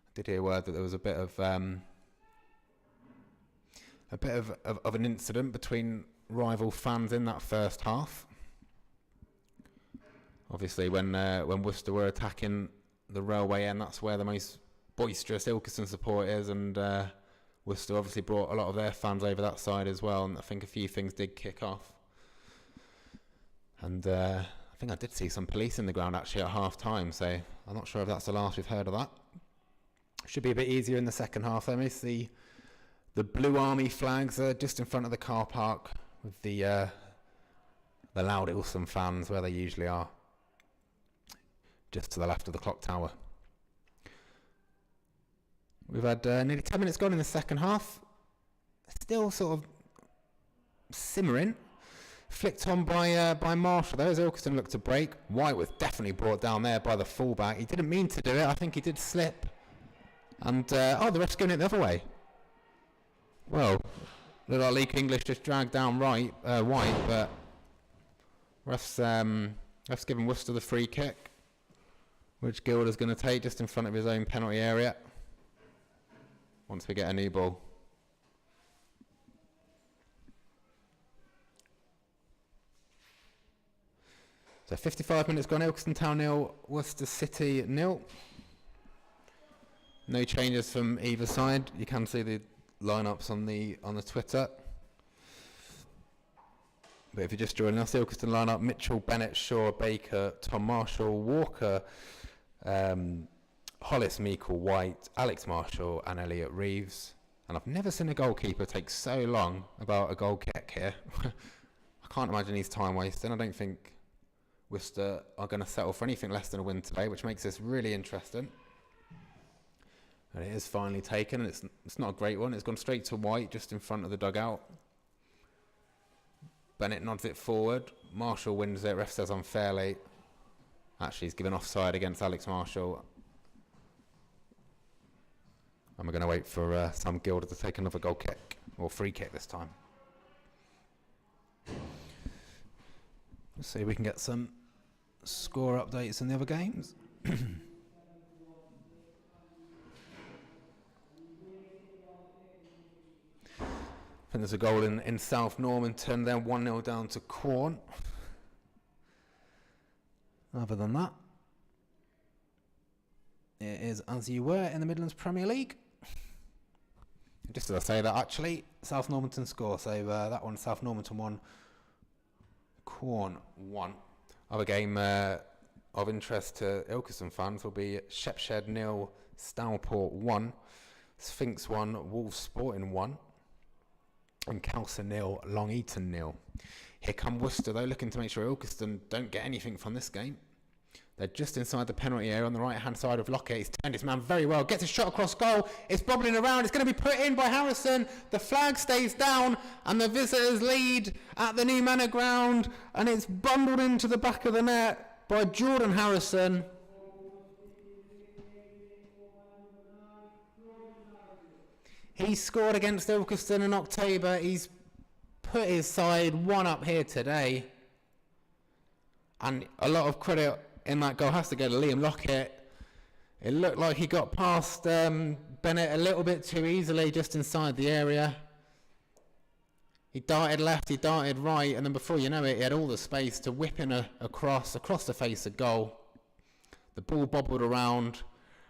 I did hear word that there was a bit of an incident between rival fans in that first half. Obviously, when Worcester were attacking the railway end, that's where the most boisterous Ilkeston support is, and Worcester obviously brought a lot of their fans over that side as well, and I think a few things did kick off. And I think I did see some police in the ground actually at half-time, so I'm not sure if that's the last we've heard of that. Should be a bit easier in the second half. They missed the The Blue Army flags are just in front of the car park with the loud Ilkeston fans where they usually are, just to the left of the clock tower. We've had nearly 10 minutes gone in the second half. Still sort of simmering. Flicked on by Marshall though, as Ilkeston looked to break. White was definitely brought down there by the fullback. He didn't mean to do it. I think he did slip. And, the ref's going it the other way. Well, looked like League English just dragged down White, but ref's given Worcester the free kick, which Gilder's going to take just in front of his own penalty area once we get a new ball. So 55 minutes gone, Ilkeston Town 0, Worcester City 0. No changes from either side. You can see the lineups on the Twitter. But if you're just joining us, the Ilkeston lineup: Mitchell, Bennett, Shaw, Baker, Tom Marshall, Walker, Hollis, Meikle, White, Alex Marshall and Elliot Reeves. And I've never seen a goalkeeper take so long about a goal kick here. I can't imagine he's time wasting. I don't think Worcester are going to settle for anything less than a win today, which makes this really interesting. And it is finally taken, and it's not a great one. It's gone straight to White, just in front of the dugout. Bennett nods it forward. Marshall wins it. Ref says unfairly. Actually, he's given offside against Alex Marshall. And we're going to wait for Sam Gilder to take another goal kick, or free kick this time. Let's see if we can get some score updates in the other games. I think there's a goal in South Normanton, then 1-0 down to Quorn. Other than that, it is as you were in the Midlands Premier League. Just as I say that, actually, South Normanton score. So that one, South Normanton 1, Quorn 1. Other game of interest to Ilkeston fans will be Shepshed 0, Stourport 1, Sphinx 1, Wolves Sporting 1. And Kelso 0, Long Eaton 0. Here come Worcester though, looking to make sure Ilkeston don't get anything from this game. They're just inside the penalty area on the right hand side of Lockett. He's turned his man very well, gets a shot across goal, it's bobbling around, it's going to be put in by Harrison. The flag stays down and the visitors lead at the new Manor ground, and it's bundled into the back of the net by Jordan Harrison. He scored against Ilkeston in October. He's put his side one up here today. And a lot of credit in that goal has to go to Liam Lockett. It looked like he got past Bennett a little bit too easily just inside the area. He darted left, he darted right, and then before you know it, he had all the space to whip in across the face of goal. The ball bobbled around.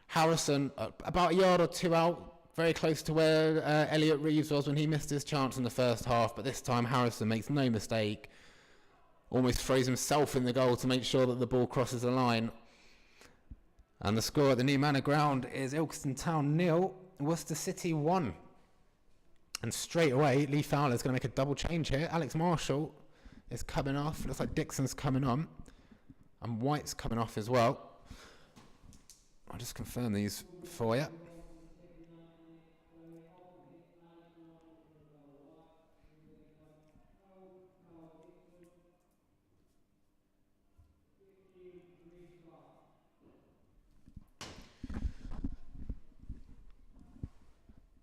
Harrison, about a yard or two out, very close to where Elliot Reeves was when he missed his chance in the first half, but this time Harrison makes no mistake. Almost throws himself in the goal to make sure that the ball crosses the line. And the score at the new Manor ground is Ilkeston Town 0, Worcester City 1. And straight away, Lee Fowler's going to make a double change here. Alex Marshall is coming off. Looks like Dixon's coming on. And White's coming off as well. I'll just confirm these for you.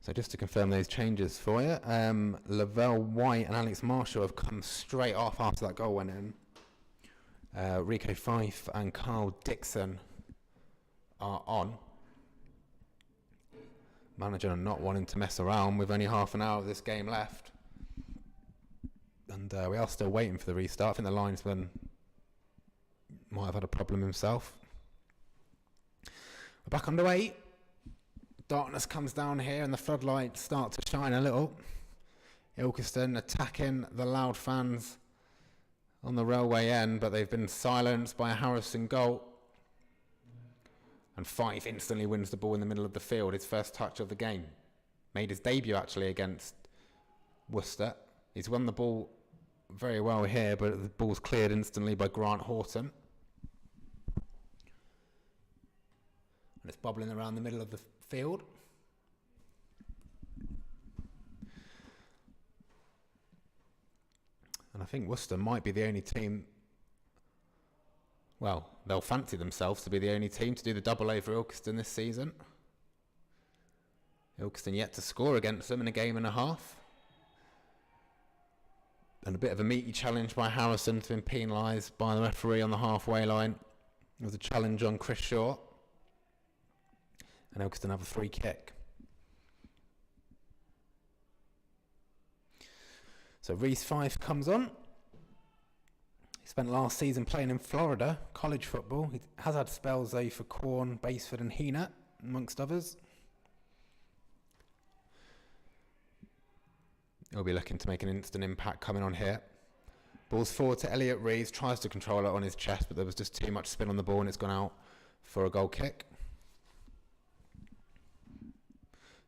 So just to confirm those changes for you, Lavelle White and Alex Marshall have come straight off after that goal went in. Rico Fife and Carl Dixon are on. Manager not wanting to mess around with only half an hour of this game left. And we are still waiting for the restart. I think the linesman might have had a problem himself. We're back underway. Darkness comes down here and the floodlights start to shine a little. Ilkeston attacking the loud fans on the railway end, but they've been silenced by a Harrison goal. And Fife instantly wins the ball in the middle of the field, his first touch of the game. made his debut actually against Worcester. He's won the ball very well here, but the ball's cleared instantly by Grant Horton. And it's bubbling around the middle of the field. And I think Worcester might be the only team, well, they'll fancy themselves to be the only team to do the double over Ilkeston this season. Ilkeston yet to score against them in a game and a half. And a bit of a meaty challenge by Harrison to been penalised by the referee on the halfway line. There was a challenge on Chris Shaw. And Ilkeston have a free kick. So Reece Fife comes on. He spent last season playing in Florida, college football. He has had spells though for Quorn, Basford and Heenat, amongst others. He'll be looking to make an instant impact coming on here. Ball's forward to Elliot Reeves, tries to control it on his chest, but there was just too much spin on the ball and it's gone out for a goal kick.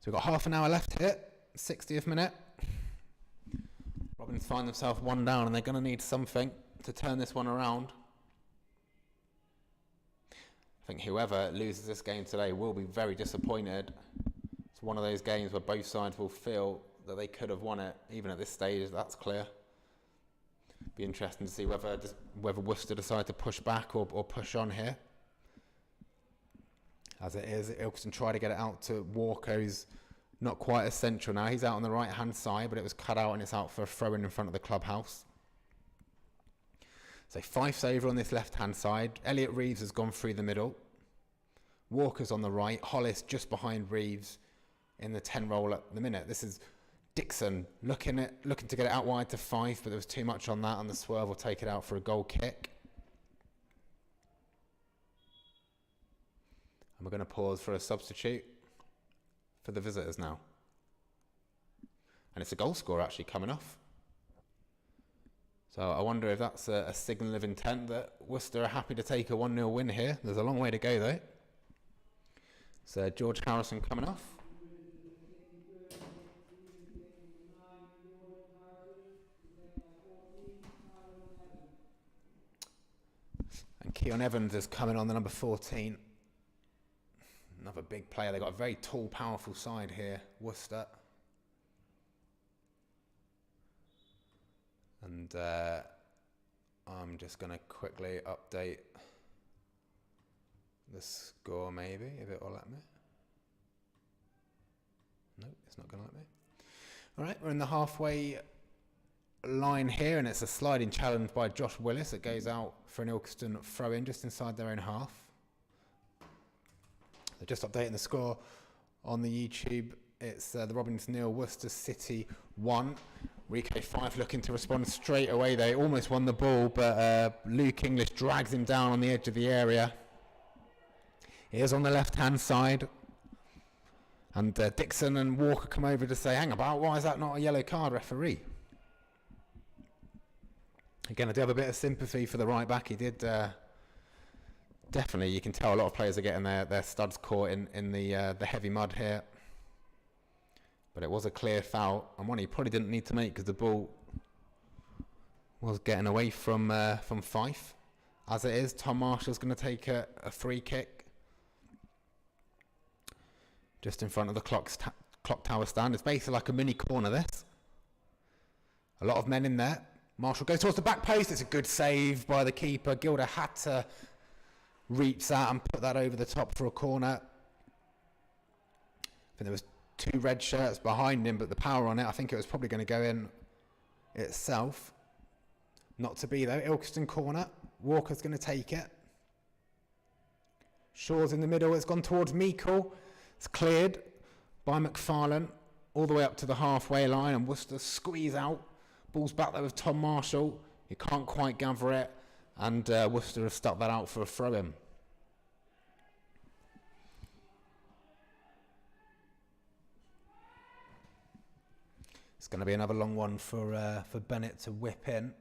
So we've got half an hour left here, 60th minute. Robins find themselves one down and they're going to need something to turn this one around. I think whoever loses this game today will be very disappointed. It's one of those games where both sides will feel that they could have won it, even at this stage, that's clear. Be interesting to see whether Worcester decide to push back or push on here. As it is, Ilkeston try to get it out to Walker, who's not quite as central now. He's out on the right-hand side, but it was cut out and it's out for a throw-in front of the clubhouse. So Fife's over on this left-hand side. Elliot Reeves has gone through the middle. Walker's on the right. Hollis just behind Reeves in the 10 roll at the minute. This is Dixon looking to get it out wide to Fife, but there was too much on that, and the swerve will take it out for a goal kick. And we're going to pause for a substitute for the visitors now. And it's a goal scorer actually coming off. So I wonder if that's a signal of intent that Worcester are happy to take a 1-0 win here. There's a long way to go though. So George Harrison coming off. And Keon Evans is coming on, the number 14. Another big player. They've got a very tall, powerful side here, Worcester. And I'm just going to quickly update the score maybe, if it will let me. No, it's not going to let me. All right, we're in the halfway line here, and it's a sliding challenge by Josh Willis. It goes out for an Ilkeston throw-in just inside their own half. They're just updating the score on the YouTube. It's the Robins 0, Worcester City 1. Rico Fife looking to respond straight away. They almost won the ball, but Luke English drags him down on the edge of the area. He is on the left-hand side. And Dixon and Walker come over to say, hang about, why is that not a yellow card, referee? Again, I do have a bit of sympathy for the right back. He did... Definitely, you can tell a lot of players are getting their studs caught in the heavy mud here. But it was a clear foul, and one he probably didn't need to make because the ball was getting away from Fife. As it is, Tom Marshall's going to take a free kick just in front of the clock tower stand. It's basically like a mini corner, this. A lot of men in there. Marshall goes towards the back post. It's a good save by the keeper. Gilder had to reach that and put that over the top for a corner. I think there was 2 red shirts behind him, but the power on it, I think it was probably going to go in itself. Not to be though. Ilkeston corner. Walker's going to take it. Shaw's in the middle. It's gone towards Meikle. It's cleared by McFarlane all the way up to the halfway line, and Worcester squeeze out. Ball's back there with Tom Marshall. He can't quite gather it, and Worcester have stuck that out for a throw-in. It's going to be another long one for Bennett to whip in.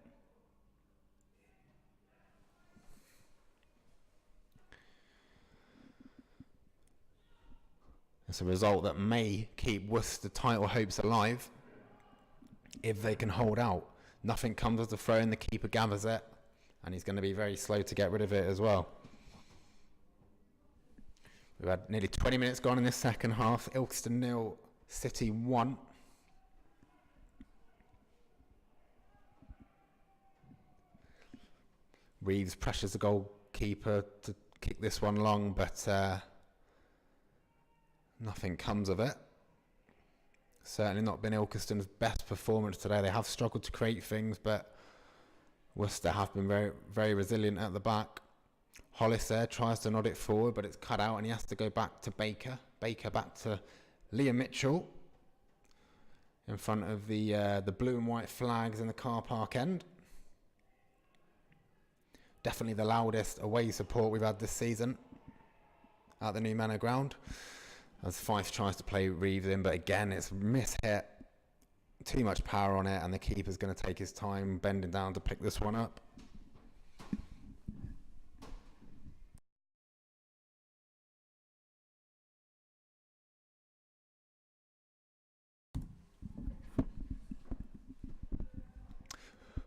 It's a result that may keep Worcester title hopes alive if they can hold out. Nothing comes as a throw in, the keeper gathers it, and he's going to be very slow to get rid of it as well. We've had nearly 20 minutes gone in this second half. Ilkeston 0, City 1. Reeves pressures the goalkeeper to kick this one long, but nothing comes of it. Certainly not been Ilkeston's best performance today. They have struggled to create things, but Worcester have been very, very resilient at the back. Hollis there tries to nod it forward, but it's cut out and he has to go back to Baker. Baker back to Liam Mitchell in front of the blue and white flags in the car park end. Definitely the loudest away support we've had this season at the new Manor ground. As Fife tries to play Reeves in, but again it's mishit. Too much power on it, and the keeper's going to take his time bending down to pick this one up.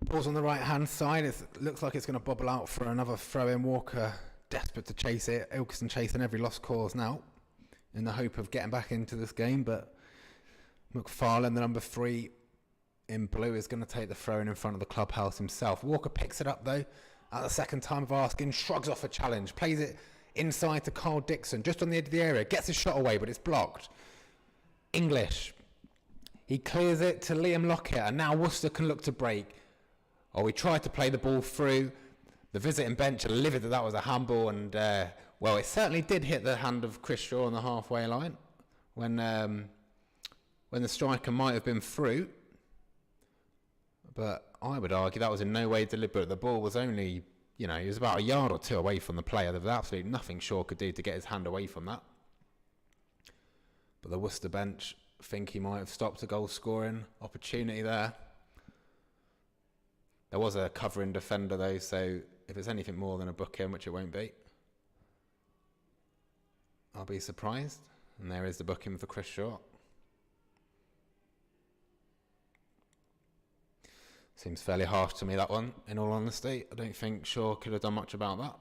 Ball's on the right hand side. It looks like it's going to bobble out for another throw in. Walker desperate to chase it. Ilkeston chasing every lost cause now in the hope of getting back into this game, but McFarlane, the number 3 in blue, is going to take the throw in front of the clubhouse himself. Walker picks it up though at the second time of asking, shrugs off a challenge, plays it inside to Carl Dixon just on the edge of the area, gets his shot away but it's blocked. English, he clears it to Liam Lockett, and now Worcester can look to break. Oh, he tried to play the ball through. The visiting bench are livid that that was a handball, and well, it certainly did hit the hand of Chris Shaw on the halfway line when the striker might have been through. But I would argue that was in no way deliberate. The ball was only, he was about a yard or two away from the player. There was absolutely nothing Shaw could do to get his hand away from that. But the Worcester bench think he might have stopped a goal scoring opportunity there. There was a covering defender though, so if it's anything more than a booking, which it won't be, I'll be surprised. And there is the booking for Chris Shaw. Seems fairly harsh to me, that one, in all honesty. I don't think Shaw could have done much about that.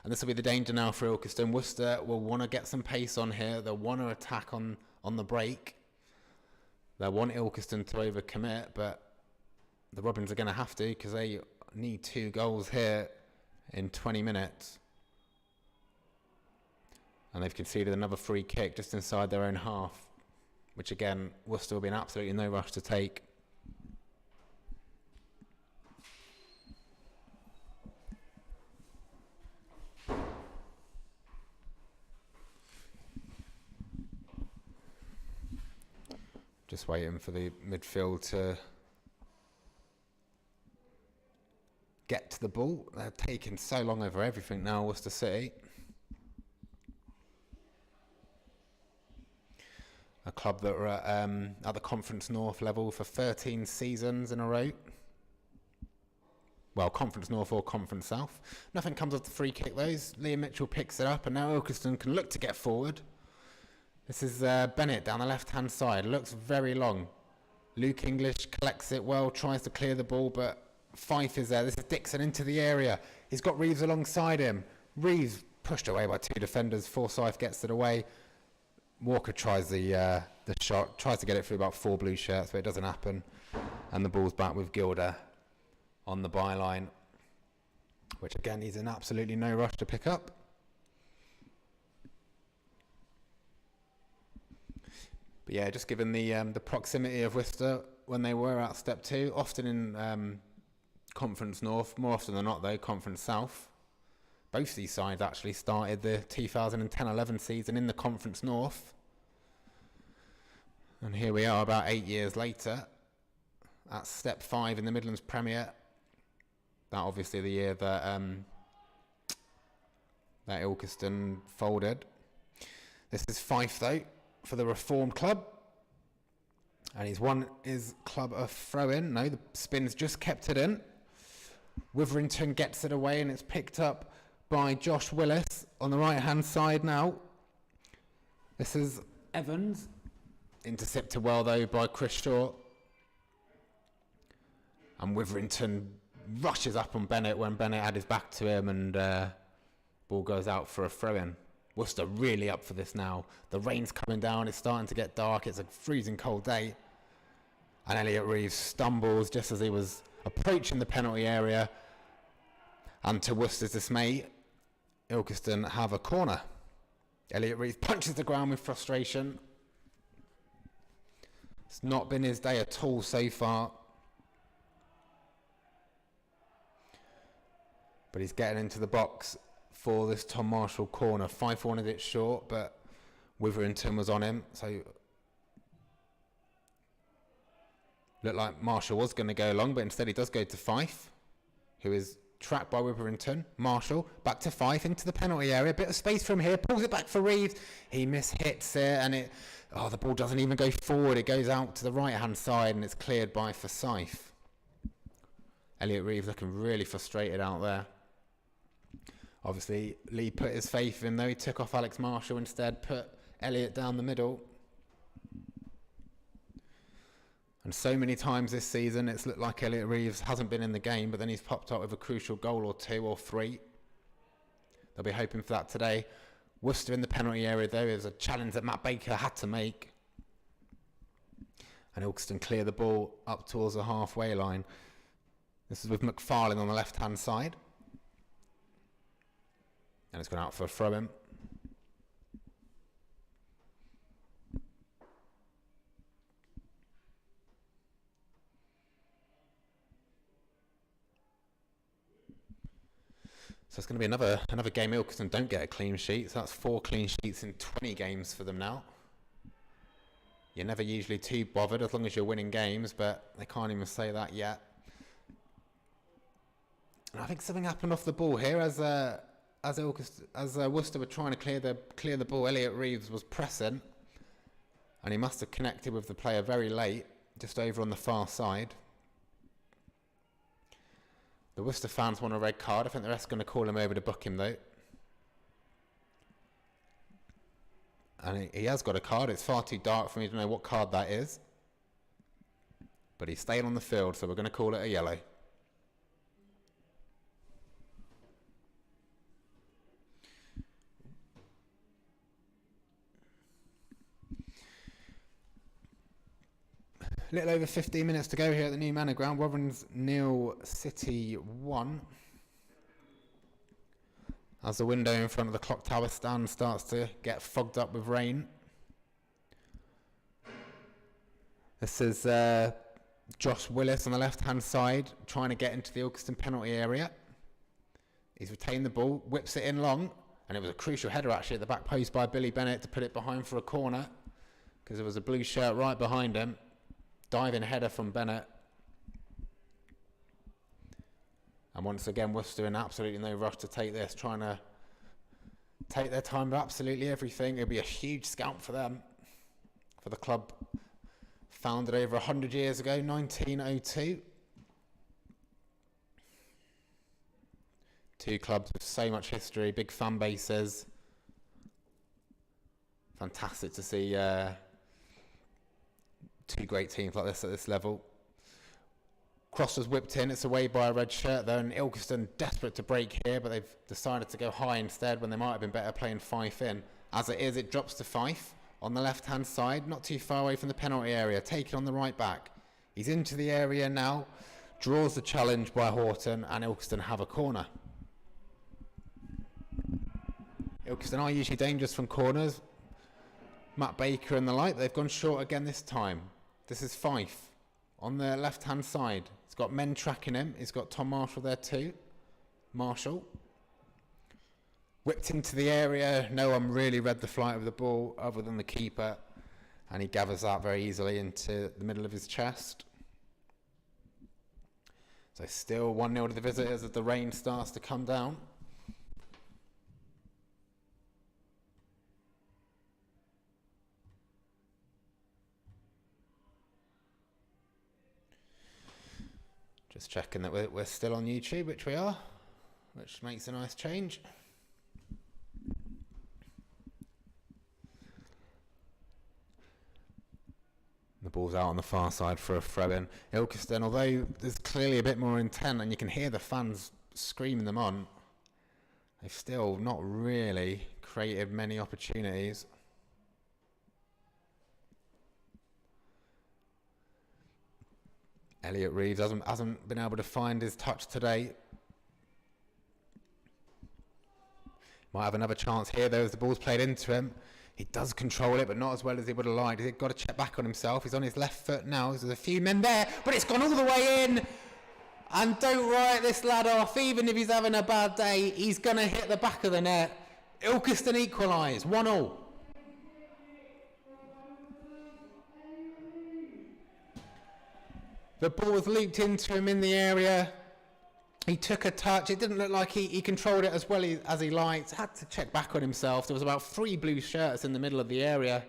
And this will be the danger now for Ilkeston. Worcester will want to get some pace on here. They'll want to attack on the break. They'll want Ilkeston to overcommit, but the Robins are going to have to, because they need 2 goals here in 20 minutes. And they've conceded another free kick just inside their own half, which again, Worcester will be in absolutely no rush to take. Just waiting for the midfield to get to the ball. They're taking so long over everything now, Worcester City. A club that were at the Conference North level for 13 seasons in a row. Well, Conference North or Conference South. Nothing comes off the free kick though. Liam Mitchell picks it up, and now Ilkeston can look to get forward. This is Bennett down the left-hand side. Looks very long. Luke English collects it well, tries to clear the ball, but Fife is there. This is Dixon into the area. He's got Reeves alongside him. Reeves pushed away by 2 defenders. Forsyth gets it away. Walker tries the shot, tries to get it through about 4 blue shirts, but it doesn't happen. And the ball's back with Gilder on the byline, which again he's in absolutely no rush to pick up. But yeah, just given the proximity of Worcester when they were at step 2, often in Conference North, more often than not though, Conference South. Both these sides actually started the 2010-11 season in the Conference North. And here we are about 8 years later at step 5 in the Midlands Premier. That obviously the year that that Ilkeston folded. This is Fife though, for the Reformed club. And he's won his club a throw-in. No, the spin's just kept it in. Witherington gets it away, and it's picked up by Josh Willis on the right-hand side now. This is Evans. Intercepted well though by Chris Shaw. And Witherington rushes up on Bennett when Bennett had his back to him, and ball goes out for a throw-in. Worcester really up for this now. The rain's coming down, it's starting to get dark, it's a freezing cold day. And Elliot Reeves stumbles just as he was approaching the penalty area. And to Worcester's dismay, Ilkeston have a corner. Elliot Reeves punches the ground with frustration. It's not been his day at all so far. But he's getting into the box for this Tom Marshall corner. 5 wanted it short, but Witherington was on him. So looked like Marshall was going to go long, but instead he does go to Fife, who is tracked by Witherington. Marshall back to Fife into the penalty area. Bit of space from here. Pulls it back for Reeves. He mishits it, and the ball doesn't even go forward. It goes out to the right-hand side, and it's cleared by Forsyth. Elliot Reeves looking really frustrated out there. Obviously, Lee put his faith in, though. He took off Alex Marshall instead, put Elliot down the middle. And so many times this season, it's looked like Elliot Reeves hasn't been in the game, but then he's popped up with a crucial goal or 2 or 3. They'll be hoping for that today. Worcester in the penalty area, though, is a challenge that Matt Baker had to make. And Ilkeston clear the ball up towards the halfway line. This is with McFarlane on the left-hand side. And it's gone out for a throw-in. So it's going to be another game Ilkeston don't get a clean sheet. So that's 4 clean sheets in 20 games for them now. You're never usually too bothered as long as you're winning games, but they can't even say that yet. And I think something happened off the ball here as Worcester were trying to clear the ball. Elliot Reeves was pressing, and he must have connected with the player very late, just over on the far side. The Worcester fans want a red card. I think the rest are going to call him over to book him, though. And he has got a card. It's far too dark for me to know what card that is. But he's staying on the field, so we're going to call it a yellow. A little over 15 minutes to go here at the new Manor ground. Rotherham's 0, City 1. As the window in front of the clock tower stand starts to get fogged up with rain. This is Josh Willis on the left-hand side, trying to get into the Ilkeston penalty area. He's retained the ball, whips it in long, and it was a crucial header actually at the back post by Billy Bennett to put it behind for a corner, because there was a blue shirt right behind him. Diving header from Bennett. And once again, Worcester in absolutely no rush to take this, trying to take their time with absolutely everything. It'll be a huge scalp for them, for the club founded over 100 years ago, 1902. 2 clubs with so much history, big fan bases. Fantastic to see 2 great teams like this at this level. Cross was whipped in. It's away by a red shirt though, and Ilkeston desperate to break here, but they've decided to go high instead when they might have been better playing Fife in. As it is, it drops to Fife on the left-hand side, not too far away from the penalty area, taken on the right back. He's into the area now, draws the challenge by Horton, and Ilkeston have a corner. Ilkeston are usually dangerous from corners. Matt Baker and the like, they've gone short again this time. This is Fife on the left-hand side. He's got men tracking him. He's got Tom Marshall there too. Marshall. Whipped into the area. No one really read the flight of the ball other than the keeper. And he gathers that very easily into the middle of his chest. So still 1-0 to the visitors as the rain starts to come down. Just checking that we're still on YouTube, which we are, which makes a nice change. ball's out on the far side for a throw-in. Ilkeston, although there's clearly a bit more intent and you can hear the fans screaming them on, they've still not really created many opportunities. Elliot Reeves hasn't been able to find his touch today. Might have another chance here though as the ball's played into him. He does control it, but not as well as he would have liked. He's got to check back on himself. He's on his left foot now. There's a few men there, but it's gone all the way in. And don't write this lad off. Even if he's having a bad day, he's going to hit the back of the net. Ilkeston equalise, 1-1. The ball was looped into him in the area. He took a touch. It didn't look like he controlled it as well as he liked. Had to check back on himself. There was about 3 blue shirts in the middle of the area.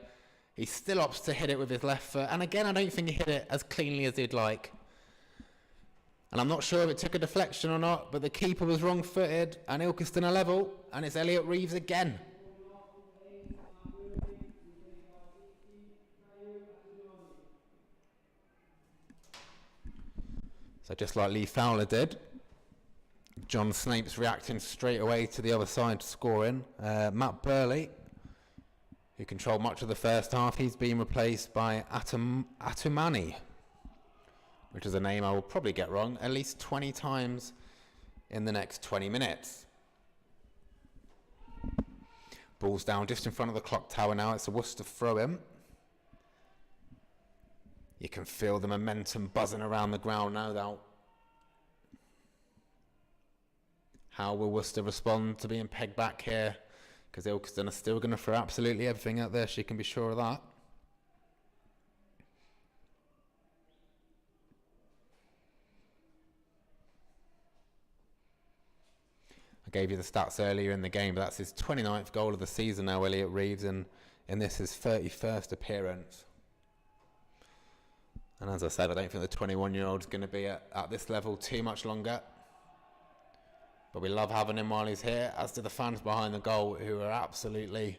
He still opts to hit it with his left foot. And again, I don't think he hit it as cleanly as he'd like. And I'm not sure if it took a deflection or not, but the keeper was wrong-footed and Ilkeston are level. And it's Elliot Reeves again. So just like Lee Fowler did, John Snape's reacting straight away to the other side scoring. Matt Burley, who controlled much of the first half, he's been replaced by Atumani, which is a name I will probably get wrong at least 20 times in the next 20 minutes. Ball's down just in front of the clock tower now. It's a Worcester throw-in. You can feel the momentum buzzing around the ground now, though. How will Worcester respond to being pegged back here? Because Ilkeston are still going to throw absolutely everything out there, so you can be sure of that. I gave you the stats earlier in the game, but that's his 29th goal of the season now, Elliot Reeves, and in this his 31st appearance. And as I said, I don't think the 21-year-old is going to be at this level too much longer. But we love having him while he's here, as do the fans behind the goal, who are absolutely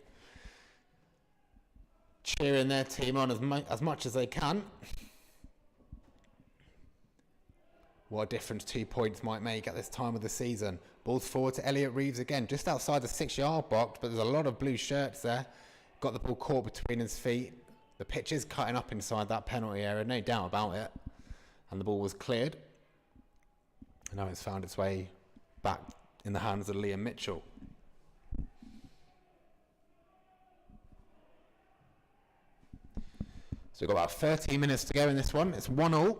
cheering their team on as much as they can. What a difference 2 points might make at this time of the season. Ball's forward to Elliot Reeves again, just outside the 6-yard box, but there's a lot of blue shirts there. Got the ball caught between his feet. The pitch is cutting up inside that penalty area, no doubt about it. And the ball was cleared. And now it's found its way back in the hands of Liam Mitchell. So we've got about 13 minutes to go in this one. It's 1-1.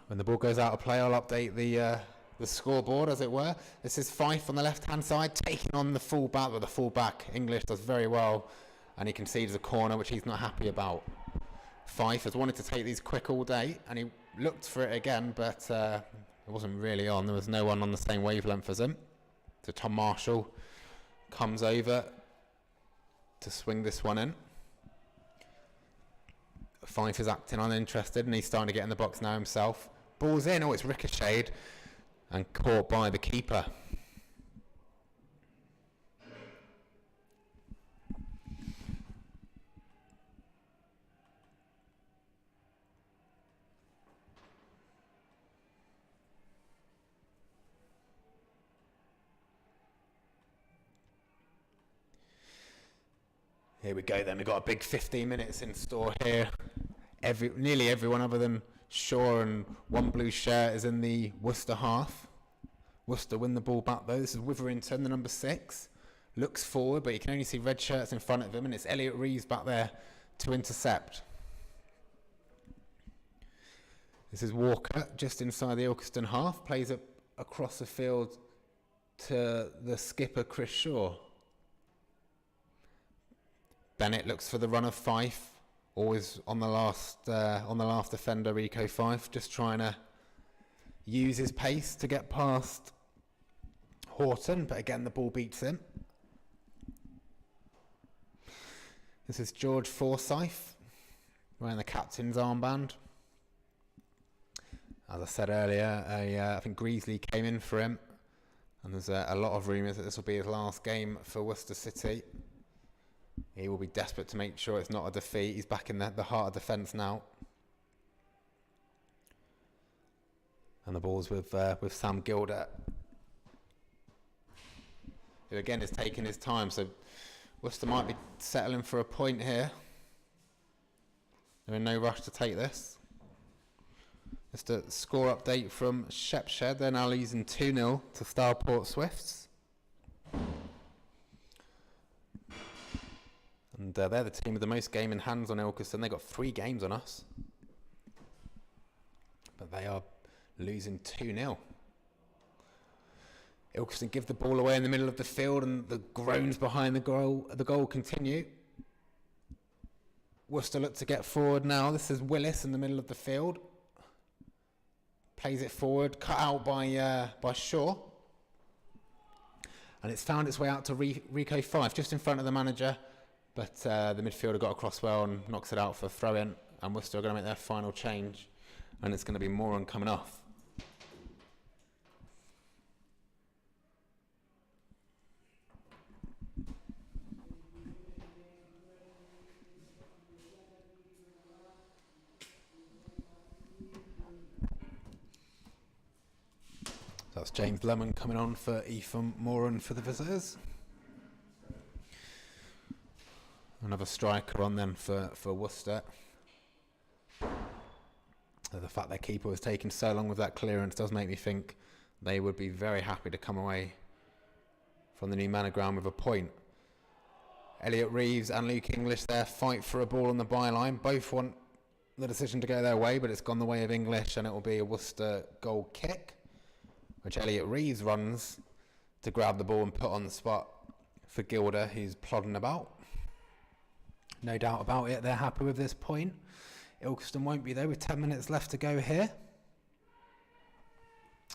When the ball goes out of play, I'll update the scoreboard, as it were. This is Fife on the left-hand side, taking on the full-back, but the full-back, English, does very well. And he concedes a corner, which he's not happy about. Fife has wanted to take these quick all day, and he looked for it again, but it wasn't really on. There was no one on the same wavelength as him. So Tom Marshall comes over to swing this one in. Fife is acting uninterested, and he's starting to get in the box now himself. Ball's in. Oh, it's ricocheted and caught by the keeper. Here we go then, we've got a big 15 minutes in store here. Nearly everyone other than Shaw and one blue shirt is in the Worcester half. Worcester win the ball back though. This is Witherington, the number 6. Looks forward, but you can only see red shirts in front of him, and it's Elliot Reeves back there to intercept. This is Walker, just inside the Ilkeston half, plays it across the field to the skipper, Chris Shaw. Bennett looks for the run of Fife, always on the last defender, Rico Fife, just trying to use his pace to get past Horton, but again the ball beats him. This is George Forsyth, wearing the captain's armband. As I said earlier, I think Greasley came in for him, and there's a lot of rumours that this will be his last game for Worcester City. He will be desperate to make sure it's not a defeat. He's back in the heart of defence now. And the ball's with Sam Gilder, who again is taking his time. So Worcester might be settling for a point here. They're in no rush to take this. Just a score update from Shepshed. They're now losing 2-0 to Starport Swifts. And they're the team with the most game in hands on Ilkeston. They've got 3 games on us. But they are losing 2-0. Ilkeston give the ball away in the middle of the field, and the groans behind the goal continue. Worcester look to get forward now. This is Willis in the middle of the field. Plays it forward, cut out by Shaw. And it's found its way out to Rico Fife, just in front of the manager. But the midfielder got across well and knocks it out for a throw-in. And Worcester are going to make their final change. And it's going to be Moran coming off. That's James Lemon coming on for Ethan Moran for the visitors. Another striker on then for Worcester. The fact their keeper was taking so long with that clearance does make me think they would be very happy to come away from the new Manor ground with a point. Elliot Reeves and Luke English there fight for a ball on the byline. Both want the decision to go their way, but it's gone the way of English, and it will be a Worcester goal kick, which Elliot Reeves runs to grab the ball and put on the spot for Gilder, who's plodding about. No doubt about it, they're happy with this point. Ilkeston won't be there with 10 minutes left to go here.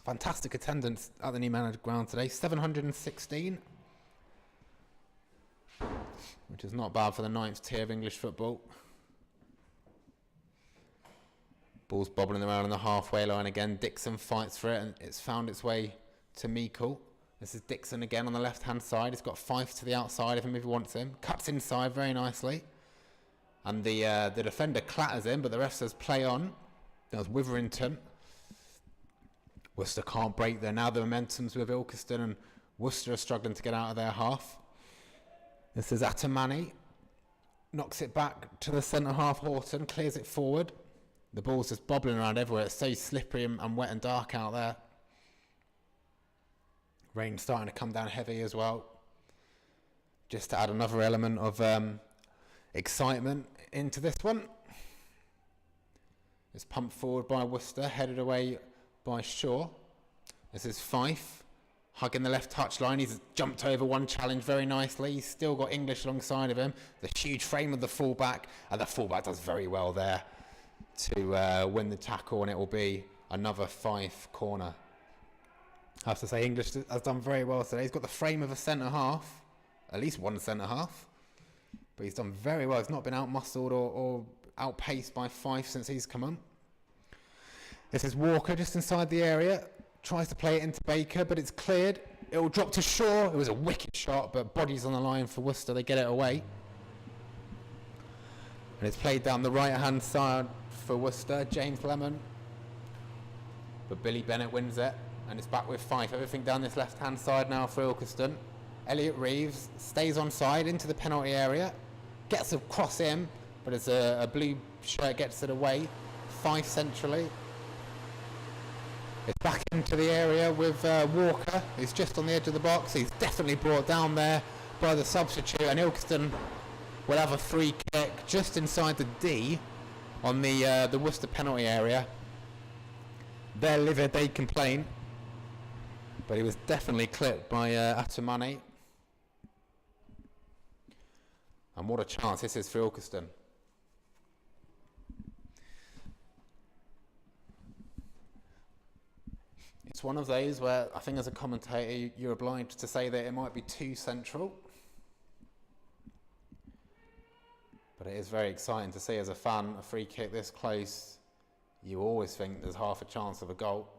Fantastic attendance at the new Manor ground today, 716, which is not bad for the 9th tier of English football. Ball's bobbling around on the halfway line again. Dixon fights for it, and it's found its way to Meikle. This is Dixon again on the left-hand side. He's got Fife to the outside of him if he wants him. Cuts inside very nicely. And the defender clatters him, but the ref says play on. There's Witherington. Worcester can't break there. Now the momentum's with Ilkeston, and Worcester are struggling to get out of their half. This is Atamani. Knocks it back to the centre half. Horton clears it forward. The ball's just bobbling around everywhere. It's so slippery and wet and dark out there. Rain's starting to come down heavy as well. Just to add another element of excitement into this one. It's pumped forward by Worcester, headed away by Shaw. This is Fife, hugging the left touchline. He's jumped over one challenge very nicely. He's still got English alongside of him. The huge frame of the fullback, and the fullback does very well there to win the tackle, and it will be another Fife corner. I have to say, English has done very well today. He's got the frame of a centre half, at least one centre half, but he's done very well. He's not been out-muscled or outpaced by Fife since he's come on. This is Walker just inside the area, tries to play it into Baker, but it's cleared. It will drop to Shaw. It was a wicked shot, but bodies on the line for Worcester. They get it away. And it's played down the right-hand side for Worcester, James Lemon. But Billy Bennett wins it, and it's back with Fife. Everything down this left-hand side now for Ilkeston. Elliot Reeves stays on side into the penalty area, gets a cross in, but as a blue shirt gets it away. Fife centrally. It's back into the area with Walker, who's just on the edge of the box. He's definitely brought down there by the substitute, and Ilkeston will have a free kick just inside the D on the Worcester penalty area. They're livid, they complain, but he was definitely clipped by Atamani. And what a chance this is for Ilkeston. It's one of those where I think as a commentator you're obliged to say that it might be too central. But it is very exciting to see as a fan a free kick this close. You always think there's half a chance of a goal.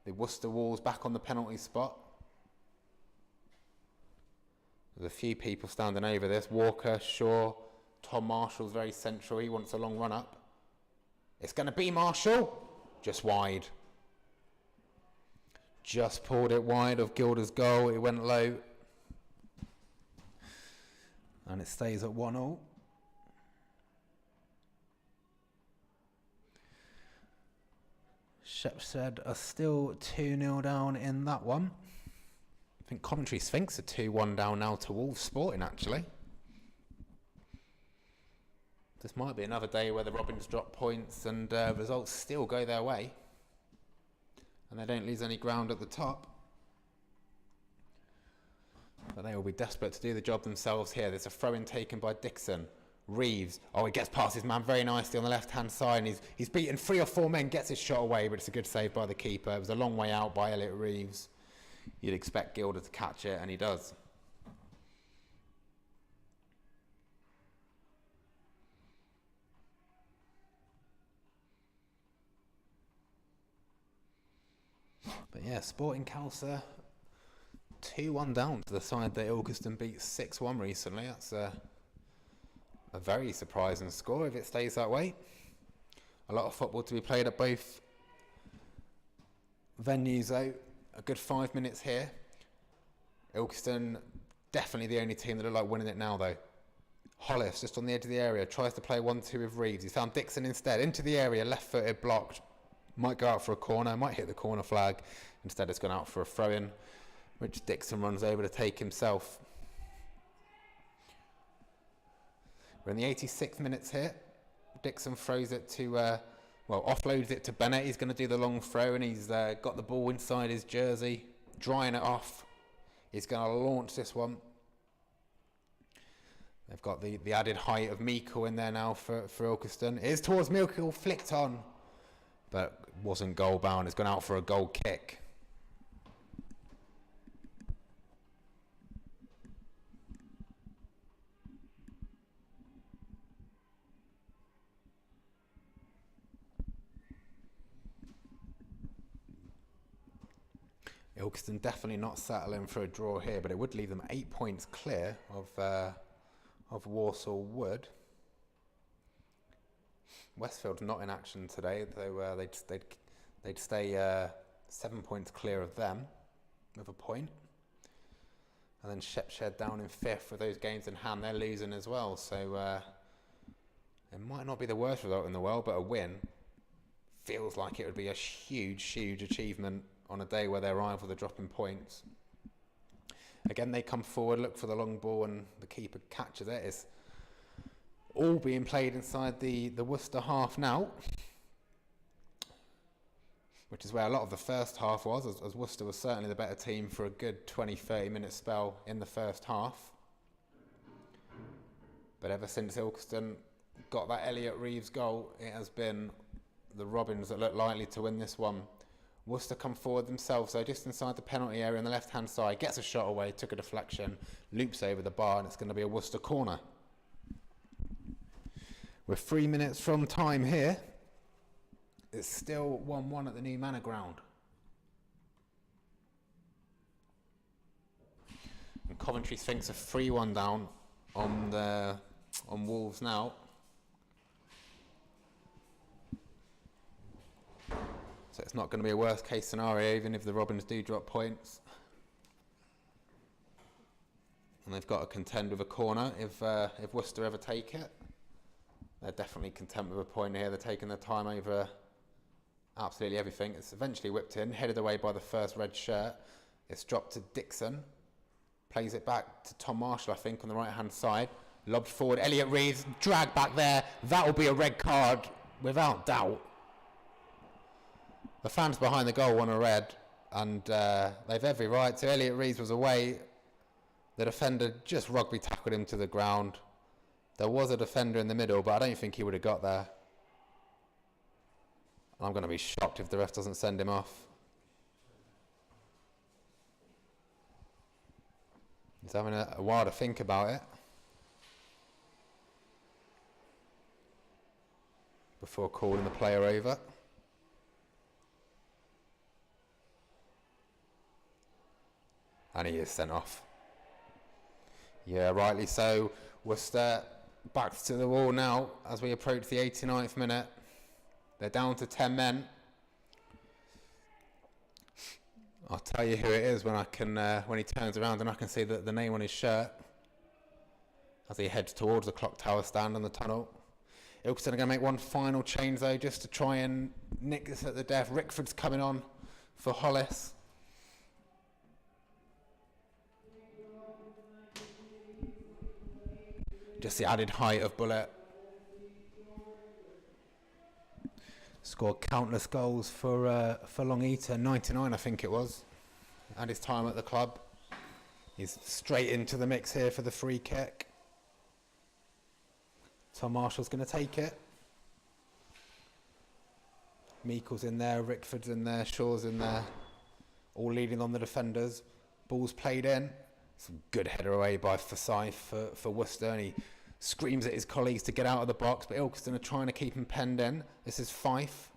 The Worcester Wolves back on the penalty spot. There's a few people standing over this. Walker, Shaw, Tom Marshall's very central. He wants a long run up. It's going to be Marshall. Just wide. Just pulled it wide of Gilder's goal. It went low. And it stays at 1-1. Shepshed are still 2-0 down in that one. I think Coventry Sphinx are 2-1 down now to Wolves Sporting, actually. This might be another day where the Robins drop points and results still go their way. And they don't lose any ground at the top. But they will be desperate to do the job themselves here. There's a throw-in taken by Dixon. Reeves, he gets past his man very nicely on the left-hand side, and he's beaten 3 or 4 men, gets his shot away, but it's a good save by the keeper. It was a long way out by Elliot Reeves. You'd expect Gilder to catch it, and he does. But yeah, Sporting Calcer 2-1 down to the side that Ilkeston beat 6-1 recently. That's a very surprising score if it stays that way. A lot of football to be played at both venues though. A good 5 minutes here. Ilkeston definitely the only team that look like winning it now though. Hollis just on the edge of the area, tries to play 1-2 with Reeves. He's found Dixon instead, into the area, left-footed, blocked. Might go out for a corner, might hit the corner flag. Instead it's gone out for a throw-in, which Dixon runs over to take himself. We're in the 86th minutes here. Dixon throws it to, offloads it to Bennett. He's going to do the long throw, and he's got the ball inside his jersey, drying it off. He's going to launch this one. They've got the added height of Meikle in there now for Ilkeston. It is towards Meikle, flicked on, but wasn't goal bound. It's gone out for a goal kick. Ilkeston definitely not settling for a draw here, but it would leave them 8 points clear of Walsall Wood. Westfield's not in action today, though they'd stay 7 points clear of them with a point. And then Shepshed down in 5th with those games in hand. They're losing as well, so it might not be the worst result in the world, but a win feels like it would be a huge, huge achievement on a day where their rivals are dropping points. Again, they come forward, look for the long ball, and the keeper catches it. It's all being played inside the Worcester half now, which is where a lot of the first half was, as Worcester was certainly the better team for a good 20-30 minute spell in the first half. But ever since Ilkeston got that Elliot Reeves goal, it has been the Robins that look likely to win this one. Worcester come forward themselves, so just inside the penalty area on the left-hand side, gets a shot away, took a deflection, loops over the bar, and it's going to be a Worcester corner. We're 3 minutes from time here. It's still 1-1 at the new Manor ground. And Coventry Sphinx are 3-1 down on Wolves now. So it's not going to be a worst case scenario, even if the Robins do drop points. And they've got to contend with a corner if Worcester ever take it. They're definitely content with a point here. They're taking their time over absolutely everything. It's eventually whipped in, headed away by the first red shirt. It's dropped to Dixon. Plays it back to Tom Marshall, I think, on the right-hand side. Lobbed forward. Elliot Reeves, dragged back there. That'll be a red card, without doubt. The fans behind the goal want a red, and they've every right to. Elliot Reeves was away. The defender just rugby tackled him to the ground. There was a defender in the middle, but I don't think he would have got there. I'm going to be shocked if the ref doesn't send him off. He's having a while to think about it before calling the player over. And he is sent off. Yeah, rightly so. Worcester back to the wall now as we approach the 89th minute. They're down to 10 men. I'll tell you who it is when when he turns around and I can see the name on his shirt as he heads towards the clock tower stand on the tunnel. Ilkeston are going to make one final change though, just to try and nick this at the death. Rickford's coming on for Hollis. Just the added height of Bullet. Scored countless goals for Long Eater, 99 I think it was, at his time at the club. He's straight into the mix here for the free kick. Tom Marshall's going to take it. Meikle's in there, Rickford's in there, Shaw's in there, all leading on the defenders. Ball's played in. Some good header away by Forsyth for Worcester, and he screams at his colleagues to get out of the box, but Ilkeston are trying to keep him penned in. This is Fife.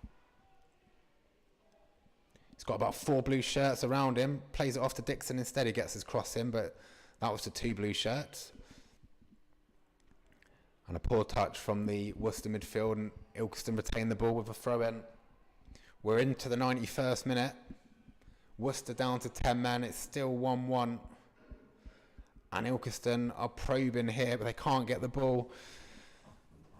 He's got about 4 blue shirts around him, plays it off to Dixon instead. He gets his cross in, but that was to 2 blue shirts. And a poor touch from the Worcester midfield, and Ilkeston retain the ball with a throw in. We're into the 91st minute. Worcester down to 10 men. It's still 1-1. And Ilkeston are probing here, but they can't get the ball.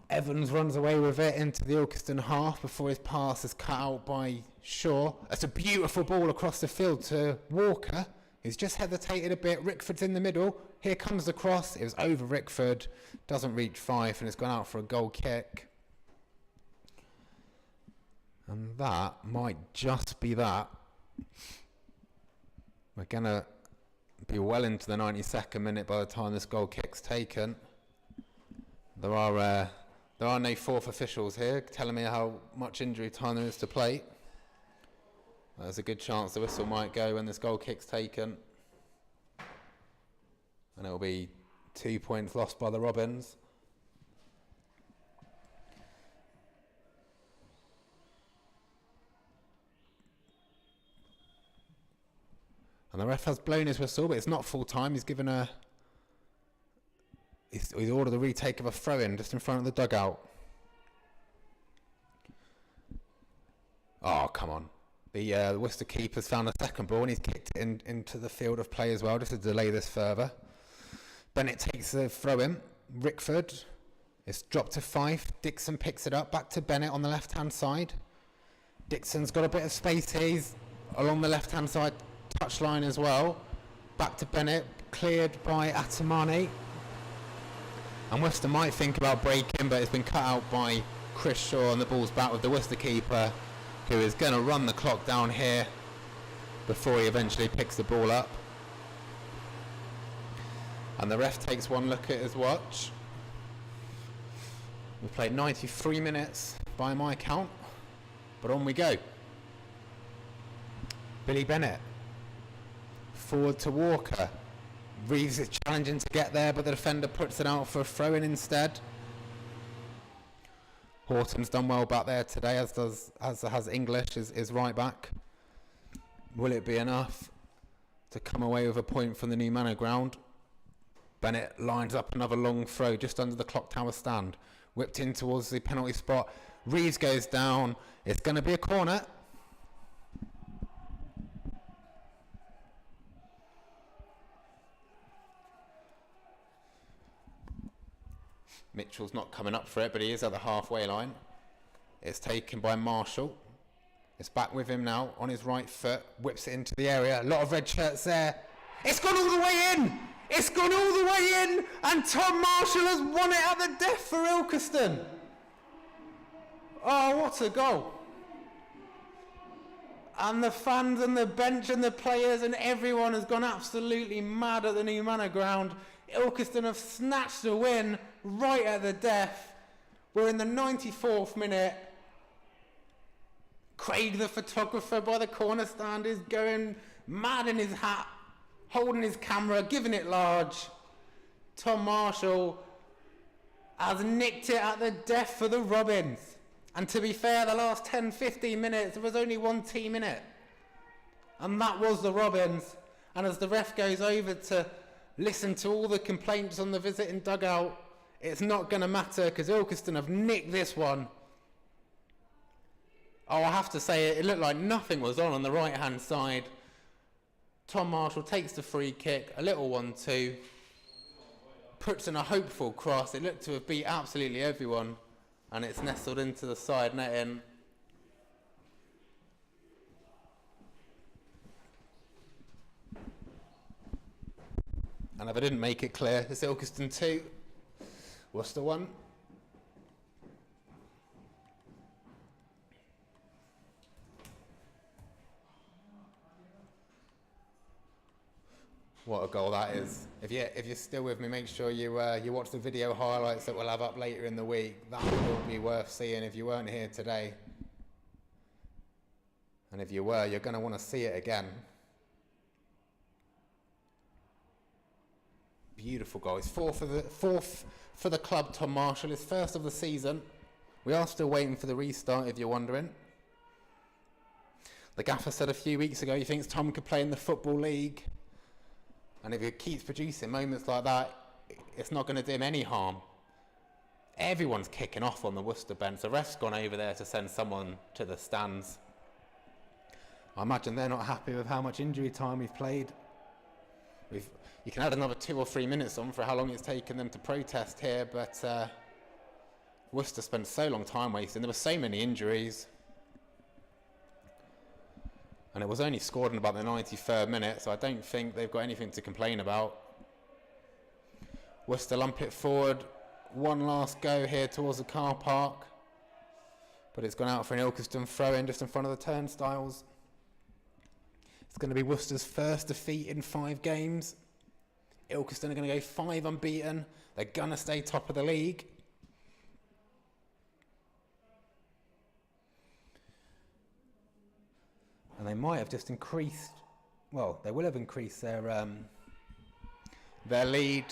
Evans runs away with it into the Ilkeston half before his pass is cut out by Shaw. That's a beautiful ball across the field to Walker, who's just hesitated a bit. Rickford's in the middle. Here comes the cross. It was over Rickford. Doesn't reach Fife, and it's gone out for a goal kick. And that might just be that. We're going to be well into the 92nd minute by the time this goal kick's taken. There are no fourth officials here telling me how much injury time there is to play. There's a good chance the whistle might go when this goal kick's taken. And it'll be 2 points lost by the Robins. And the ref has blown his whistle, but it's not full time. He's given he's ordered a retake of a throw-in just in front of the dugout. Oh, come on. The Worcester keeper's found a second ball and he's kicked it into the field of play as well, just to delay this further. Bennett takes the throw-in. Rickford. It's dropped to Fife. Dixon picks it up. Back to Bennett on the left-hand side. Dixon's got a bit of space here. He's along the left-hand side touchline as well. Back to Bennett, cleared by Atamani. And Worcester might think about breaking, but it's been cut out by Chris Shaw, and the ball's back with the Worcester keeper, who is going to run the clock down here before he eventually picks the ball up. And the ref takes one look at his watch. We played 93 minutes by my count, but on we go. Billy Bennett. Forward to Walker. Reeves is challenging to get there, but the defender puts it out for a throw-in instead. Horton's done well back there today, as has English, is right back. Will it be enough to come away with a point from the new Manor ground? Bennett lines up another long throw just under the clock tower stand. Whipped in towards the penalty spot. Reeves goes down. It's going to be a corner. Mitchell's not coming up for it, but he is at the halfway line. It's taken by Marshall. It's back with him now on his right foot. Whips it into the area. A lot of red shirts there. It's gone all the way in! It's gone all the way in! And Tom Marshall has won it at the death for Ilkeston. Oh, what a goal. And the fans and the bench and the players and everyone has gone absolutely mad at the new Manor ground. Ilkeston have snatched the win right at the death. We're in the 94th minute. Craig, the photographer by the corner stand, is going mad in his hat, holding his camera, giving it large. Tom Marshall has nicked it at the death for the Robins. And to be fair, the last 10-15 minutes, there was only one team in it. And that was the Robins. And as the ref goes over to Listen to all the complaints on the visiting dugout. It's not going to matter because Ilkeston have nicked this one. Oh, I have to say, it looked like nothing was on the right-hand side. Tom Marshall takes the free kick, a little 1-2, puts in a hopeful cross. It looked to have beat absolutely everyone, and it's nestled into the side netting. And if I didn't make it clear, it's Ilkeston 2, Worcester 1. What a goal that is. If you're still with me, make sure you watch the video highlights that we'll have up later in the week. That will be worth seeing if you weren't here today. And if you were, you're going to want to see it again. Beautiful goal. It's fourth for the club, Tom Marshall. His first of the season. We are still waiting for the restart, if you're wondering. The gaffer said a few weeks ago he thinks Tom could play in the Football League. And if he keeps producing moments like that, it's not going to do him any harm. Everyone's kicking off on the Worcester bench. The ref's gone over there to send someone to the stands. I imagine they're not happy with how much injury time we've played. You can add another 2 or 3 minutes on for how long it's taken them to protest here, but Worcester spent so long time wasting. There were so many injuries. And it was only scored in about the 93rd minute, so I don't think they've got anything to complain about. Worcester lump it forward. One last go here towards the car park. But it's gone out for an Ilkeston throw-in just in front of the turnstiles. It's going to be Worcester's first defeat in 5 games. Ilkeston are going to go 5 unbeaten. They're going to stay top of the league. And they might have just increased, well, they will have increased their lead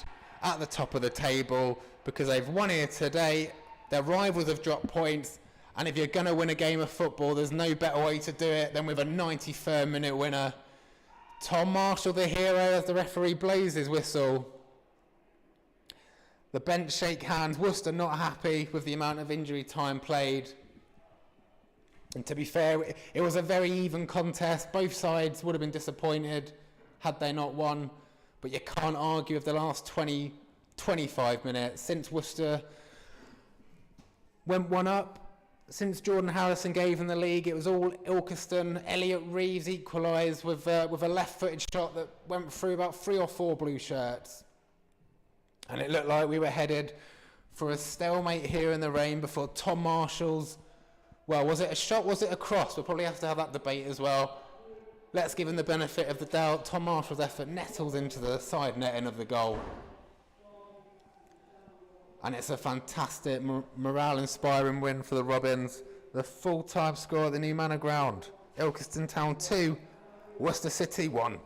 at the top of the table because they've won here today. Their rivals have dropped points. And if you're going to win a game of football, there's no better way to do it than with a 93rd minute winner. Tom Marshall, the hero, as the referee blows his whistle. The bench shake hands. Worcester not happy with the amount of injury time played. And to be fair, it was a very even contest. Both sides would have been disappointed had they not won. But you can't argue with the last 25 minutes. Since Worcester went 1 up, since Jordan Harrison gave them the league, it was all Ilkeston. Elliot Reeves equalised with a left-footed shot that went through about 3 or 4 blue shirts. And it looked like we were headed for a stalemate here in the rain before Tom Marshall's... Well, was it a shot? Was it a cross? We'll probably have to have that debate as well. Let's give him the benefit of the doubt. Tom Marshall's effort nettles into the side netting of the goal. And it's a fantastic, morale-inspiring win for the Robins. The full-time score at the new Manor ground. Ilkeston Town 2, Worcester City 1.